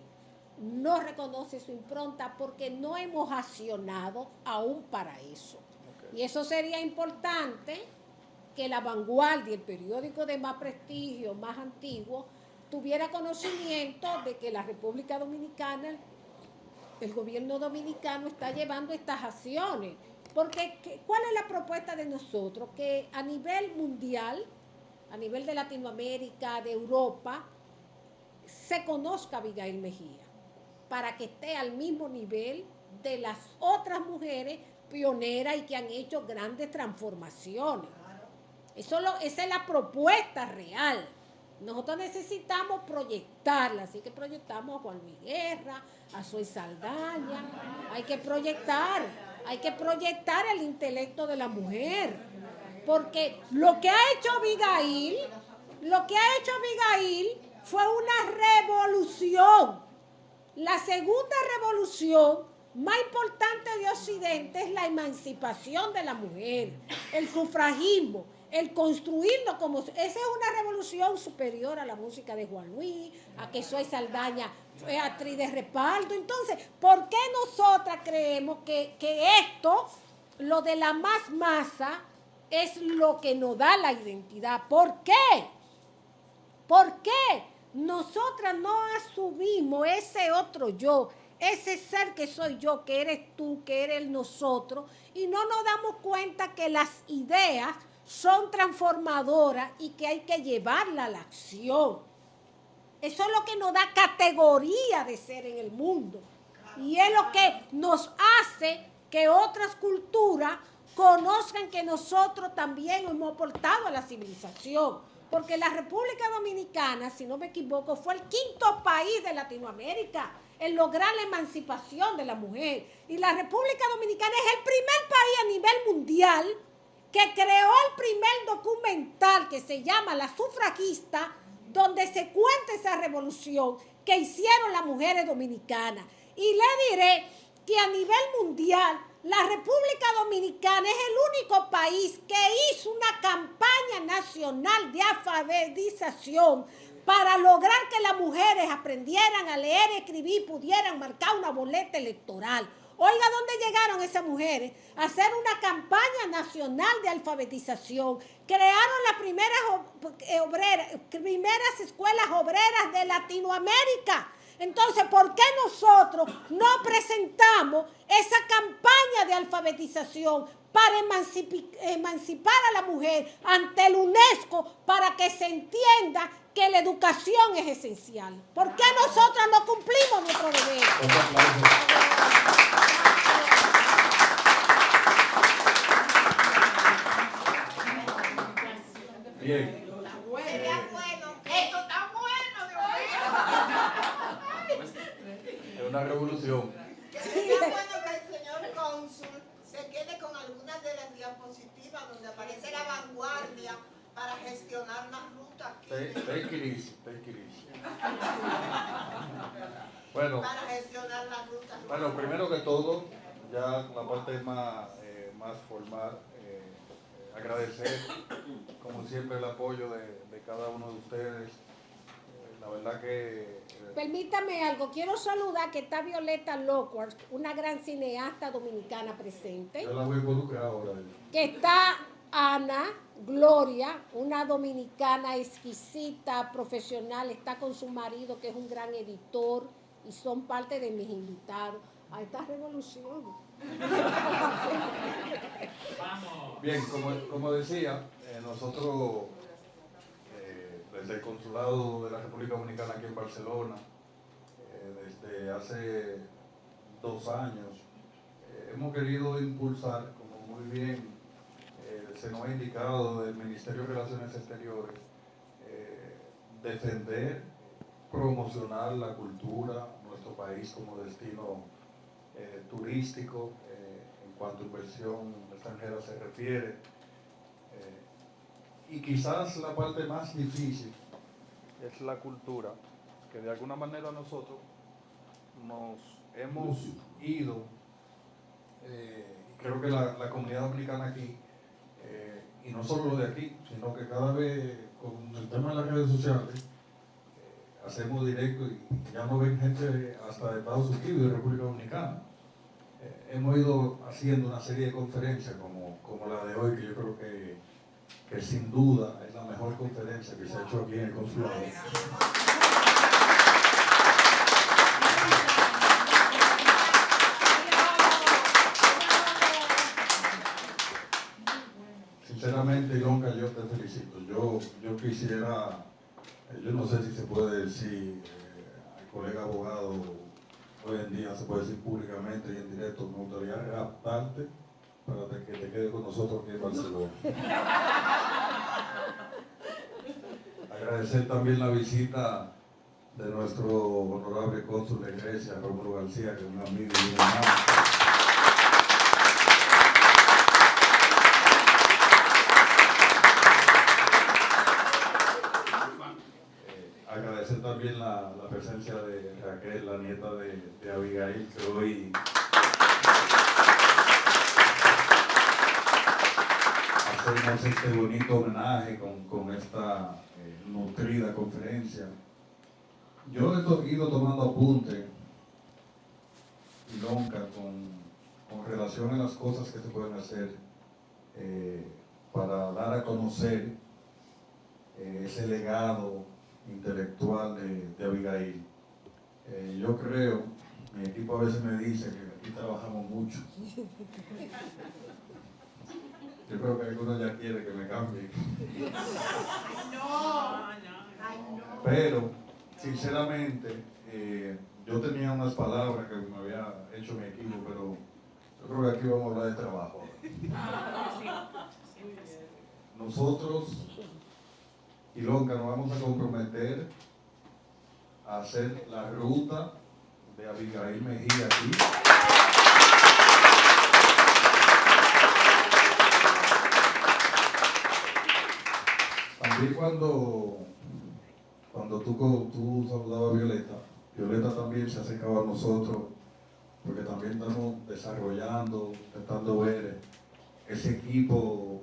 no reconoce su impronta porque no hemos accionado aún para eso. Okay. Y eso sería importante que La Vanguardia, el periódico de más prestigio, más antiguo, tuviera conocimiento de que la República Dominicana, el gobierno dominicano está llevando estas acciones. Porque, ¿cuál es la propuesta de nosotros? Que a nivel mundial, a nivel de Latinoamérica, de Europa, se conozca a Abigail Mejía, para que esté al mismo nivel de las otras mujeres pioneras y que han hecho grandes transformaciones. Esa es la propuesta real. Nosotros necesitamos proyectarla, así que proyectamos a Juan Luis Guerra, a Zoe Saldaña, hay que proyectar el intelecto de la mujer, porque lo que ha hecho Abigail fue una revolución. La segunda revolución más importante de Occidente es la emancipación de la mujer, el sufragismo, el construirlo como... Esa es una revolución superior a la música de Juan Luis, a que Zoe Saldaña fue actriz de respaldo. Entonces, ¿por qué nosotras creemos que esto, lo de la más masa, es lo que nos da la identidad? ¿Por qué? ¿Por qué nosotras no asumimos ese otro yo, ese ser que soy yo, que eres tú, que eres nosotros, y no nos damos cuenta que las ideas son transformadoras y que hay que llevarla a la acción? Eso es lo que nos da categoría de ser en el mundo. Y es lo que nos hace que otras culturas conozcan que nosotros también hemos aportado a la civilización. Porque la República Dominicana, si no me equivoco, fue el 5º país de Latinoamérica en lograr la emancipación de la mujer. Y la República Dominicana es el primer país a nivel mundial que creó el primer documental que se llama La Sufragista, donde se cuenta esa revolución que hicieron las mujeres dominicanas. Y le diré que a nivel mundial, la República Dominicana es el único país que hizo una campaña nacional de alfabetización para lograr que las mujeres aprendieran a leer y escribir y pudieran marcar una boleta electoral. Oiga, ¿dónde llegaron esas mujeres? A hacer una campaña nacional de alfabetización. Crearon las primeras escuelas obreras de Latinoamérica. Entonces, ¿por qué nosotros no presentamos esa campaña de alfabetización para emancipar a la mujer ante el UNESCO, para que se entienda que la educación es esencial? ¿Por qué nosotros no cumplimos nuestro deber? Bien. Sería bueno. Esto está bueno, Dios mío. Es una revolución. Sería bueno que el señor cónsul se quede con algunas de las diapositivas donde aparece La Vanguardia Para gestionar las rutas aquí. Take it easy, take it easy. Bueno, Para gestionar las rutas. bueno, primero que todo, ya la parte más formal, agradecer como siempre el apoyo de cada uno de ustedes. La verdad que... Permítame algo, quiero saludar que está Violeta Lockhart, una gran cineasta dominicana presente. yo la voy a involucrar ahora. Que está Ana Gloria, una dominicana exquisita, profesional, está con su marido que es un gran editor y son parte de mis invitados a esta revolución. Bien, como decía, nosotros desde el Consulado de la República Dominicana aquí en Barcelona, desde hace 2 años, hemos querido impulsar, como muy bien se nos ha indicado del Ministerio de Relaciones Exteriores, defender, promocionar la cultura, nuestro país como destino turístico en cuanto a inversión extranjera se refiere. Y quizás la parte más difícil es la cultura, que de alguna manera nosotros nos hemos ido, creo que la comunidad dominicana aquí, y no solo de aquí, sino que cada vez con el tema de las redes sociales, hacemos directo y ya nos ven gente hasta de Estados Unidos y de República Dominicana. Hemos ido haciendo una serie de conferencias como la de hoy, que yo creo que sin duda es la mejor conferencia que se ha hecho aquí en el consulado. Sinceramente, Ilonka, yo te felicito. Yo quisiera, yo no sé si se puede decir al colega abogado, hoy en día se puede decir públicamente y en directo, me gustaría raptarte para que te quede con nosotros aquí en Barcelona. Agradecer también la visita de nuestro honorable cónsul de Grecia, Rómulo García, que es un amigo y un hermano. Agradecer también la presencia de Raquel, la nieta de Abigail, que hoy hacemos este bonito homenaje con esta nutrida conferencia. Yo he ido tomando apunte, Ilonka, con relación a las cosas que se pueden hacer para dar a conocer ese legado intelectual de Abigail. Yo creo, mi equipo a veces me dice que aquí trabajamos mucho. Yo creo que algunos ya quieren que me cambie. Pero, sinceramente, yo tenía unas palabras que me había hecho mi equipo, pero yo creo que aquí vamos a hablar de trabajo. Nosotros, Ilonka, nos vamos a comprometer a hacer la ruta de Abigail Mejía aquí. También cuando tú saludabas a Violeta también se acercaba a nosotros, porque también estamos desarrollando, intentando ver ese equipo.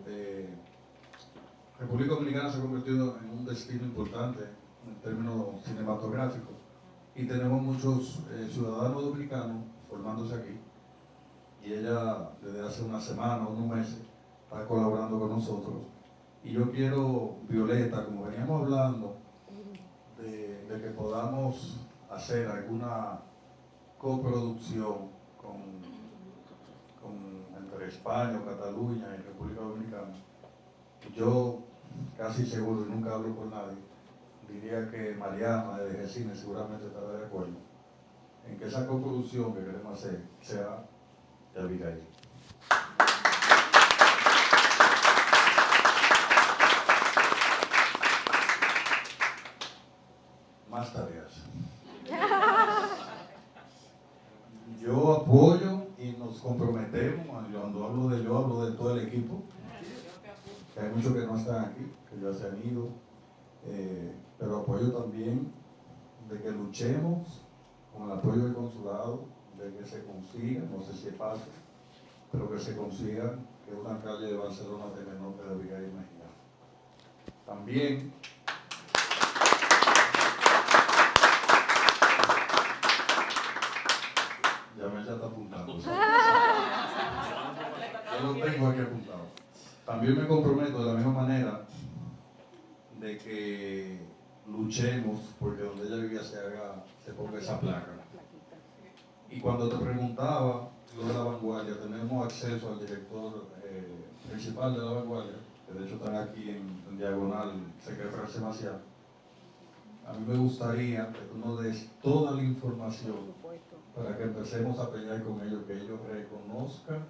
República Dominicana se ha convertido en un destino importante en términos cinematográficos y tenemos muchos ciudadanos dominicanos formándose aquí, y ella desde hace una semana o unos meses está colaborando con nosotros. Y yo quiero, Violeta, como veníamos hablando, de que podamos hacer alguna coproducción entre España, Cataluña y República Dominicana. Yo casi seguro, y nunca hablo con nadie, diría que Mariana de DGCine seguramente estará de acuerdo en que esa coproducción que queremos hacer sea de Abigail. Más tareas. Yo apoyo y nos comprometemos, cuando hablo de yo, hablo de todo el equipo, que hay muchos que no están aquí, que ya se han ido, pero apoyo también de que luchemos con el apoyo del consulado, de que se consiga, no sé si es fácil, pero que se consiga que una calle de Barcelona tenga el nombre de Abigail Mejía. También ya está apuntando. Yo lo tengo aquí apuntado. También me comprometo de la misma manera de que luchemos porque donde ella vivía se ponga esa placa. Y cuando te preguntaba lo de La Vanguardia, tenemos acceso al director principal de La Vanguardia, que de hecho están aquí en diagonal, secretario Francis Maciá. A mí me gustaría que tú nos des toda la información para que empecemos a pelear con ellos, que ellos reconozcan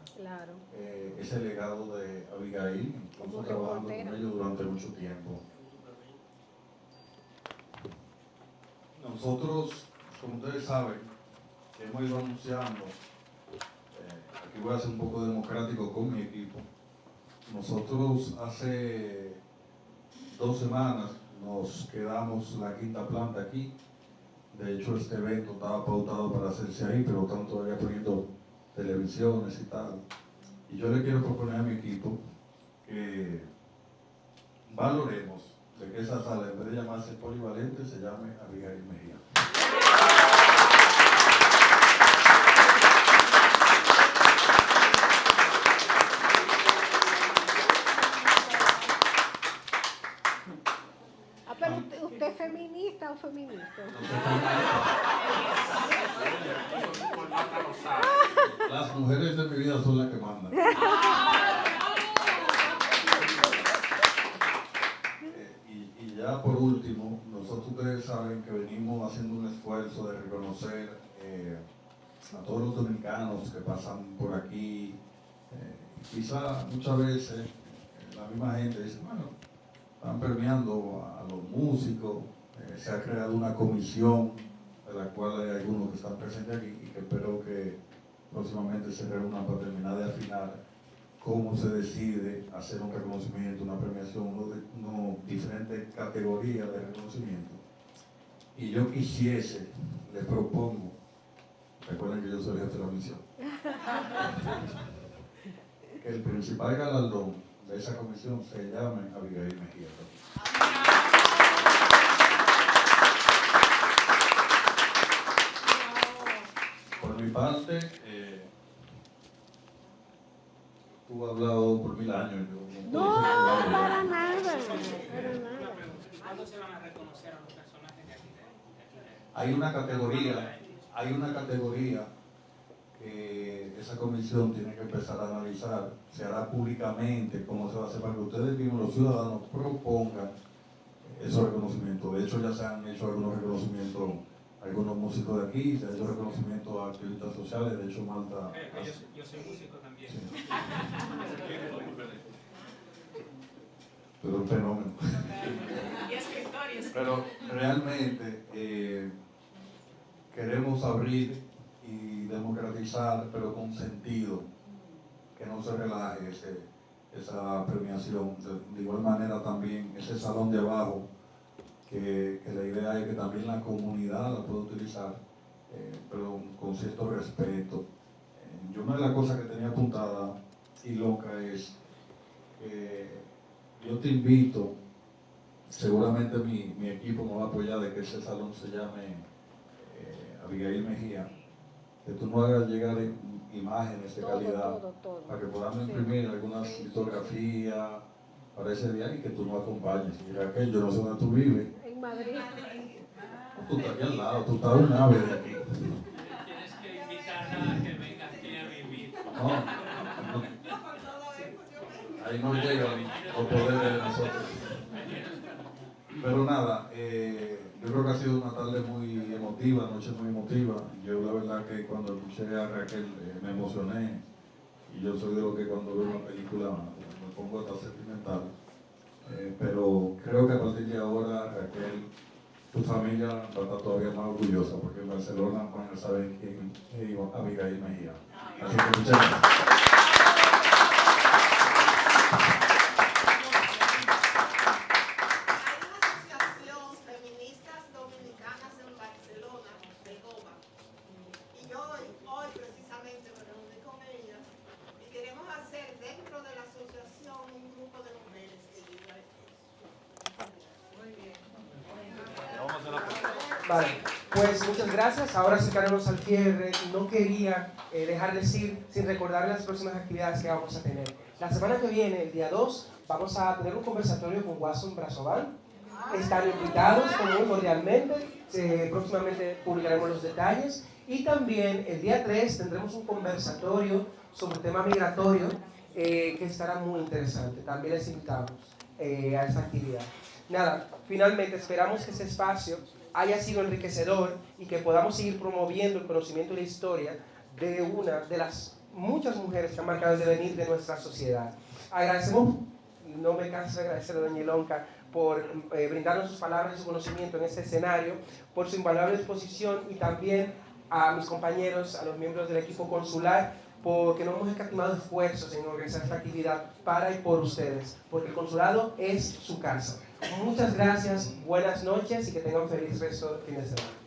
ese legado de Abigail, incluso trabajando con ellos durante mucho tiempo. Nosotros, como ustedes saben, hemos ido anunciando, aquí voy a ser un poco democrático con mi equipo. Nosotros hace 2 semanas nos quedamos la quinta planta aquí. De hecho, este evento estaba pautado para hacerse ahí, pero están todavía poniendo televisiones y tal. Y yo le quiero proponer a mi equipo que valoremos de que esa sala, en vez de llamarse Polivalente, se llame Abigail Mejía. Pero ¿usted es feminista o feminista? Las mujeres de mi vida son las que mandan. Y ya por último, nosotros ustedes saben que venimos haciendo un esfuerzo de reconocer a todos los dominicanos que pasan por aquí. Quizá muchas veces la misma gente dice, bueno, están premiando a los músicos, se ha creado una comisión de la cual hay algunos que están presentes aquí y que espero que próximamente se reúnan para terminar de afinar cómo se decide hacer un reconocimiento, una premiación, diferentes categorías de reconocimiento. Y yo quisiese, les propongo, recuerden que yo soy el jefe de la misión, que el principal galardón de esa comisión se llame Abigail Mejía. Por mi parte, tú has hablado por 1000 años. No, para nada. ¿Cuándo se van a reconocer a los personajes de aquí? Hay una categoría que esa comisión tiene que empezar a analizar, se hará públicamente cómo se va a hacer para que ustedes mismos, los ciudadanos, propongan esos reconocimientos. De hecho, ya se han hecho algunos reconocimientos a algunos músicos de aquí, se ha hecho reconocimiento a activistas sociales, de hecho Malta... Yo soy músico también. Sí. Pero un fenómeno. Y escritores. Pero realmente queremos abrir y democratizar, pero con sentido, que no se relaje esa premiación. De igual manera también ese salón de abajo, que la idea es que también la comunidad la pueda utilizar, pero con cierto respeto. Yo una de las cosas que tenía apuntada y loca es yo te invito, seguramente mi equipo me va a apoyar de que ese salón se llame Abigail Mejía, que tú nos hagas llegar imágenes de calidad todo. para que podamos imprimir algunas litografías para ese día y que tú nos acompañes. Mira que yo no sé dónde tú vives. En Madrid. Tú estás aquí al lado, tú estás a un ave de aquí. Tienes que invitarla a que venga aquí a vivir. No. Ahí no llegan los poderes de nosotros. Pero nada, yo creo que ha sido una tarde muy emotiva, noche muy emotiva. Yo la verdad que cuando escuché a Raquel me emocioné. Y yo soy de lo que cuando veo una película me pongo hasta sentimental. Pero creo que a partir de ahora, Raquel, tu familia va a estar todavía más orgullosa porque en Barcelona van a saber quién es Abigail Mejía. Así que muchas gracias. Vale, pues muchas gracias. Ahora acercaremos al cierre. No quería dejar de decir, sin recordar las próximas actividades que vamos a tener. La semana que viene, el día 2, vamos a tener un conversatorio con Watson Brazovan. Están invitados, como muy cordialmente. Próximamente publicaremos los detalles. Y también el día 3 tendremos un conversatorio sobre el tema migratorio que estará muy interesante. También les invitamos a esta actividad. Nada, finalmente esperamos que este espacio haya sido enriquecedor y que podamos seguir promoviendo el conocimiento y la historia de una de las muchas mujeres que han marcado el devenir de nuestra sociedad. Agradecemos, no me canso de agradecer a doña Ilonka por brindarnos sus palabras y su conocimiento en este escenario, por su invaluable exposición, y también a mis compañeros, a los miembros del equipo consular, porque no hemos escatimado esfuerzos en organizar esta actividad para y por ustedes, porque el consulado es su casa. Muchas gracias, buenas noches y que tengan un feliz resto de fin de semana.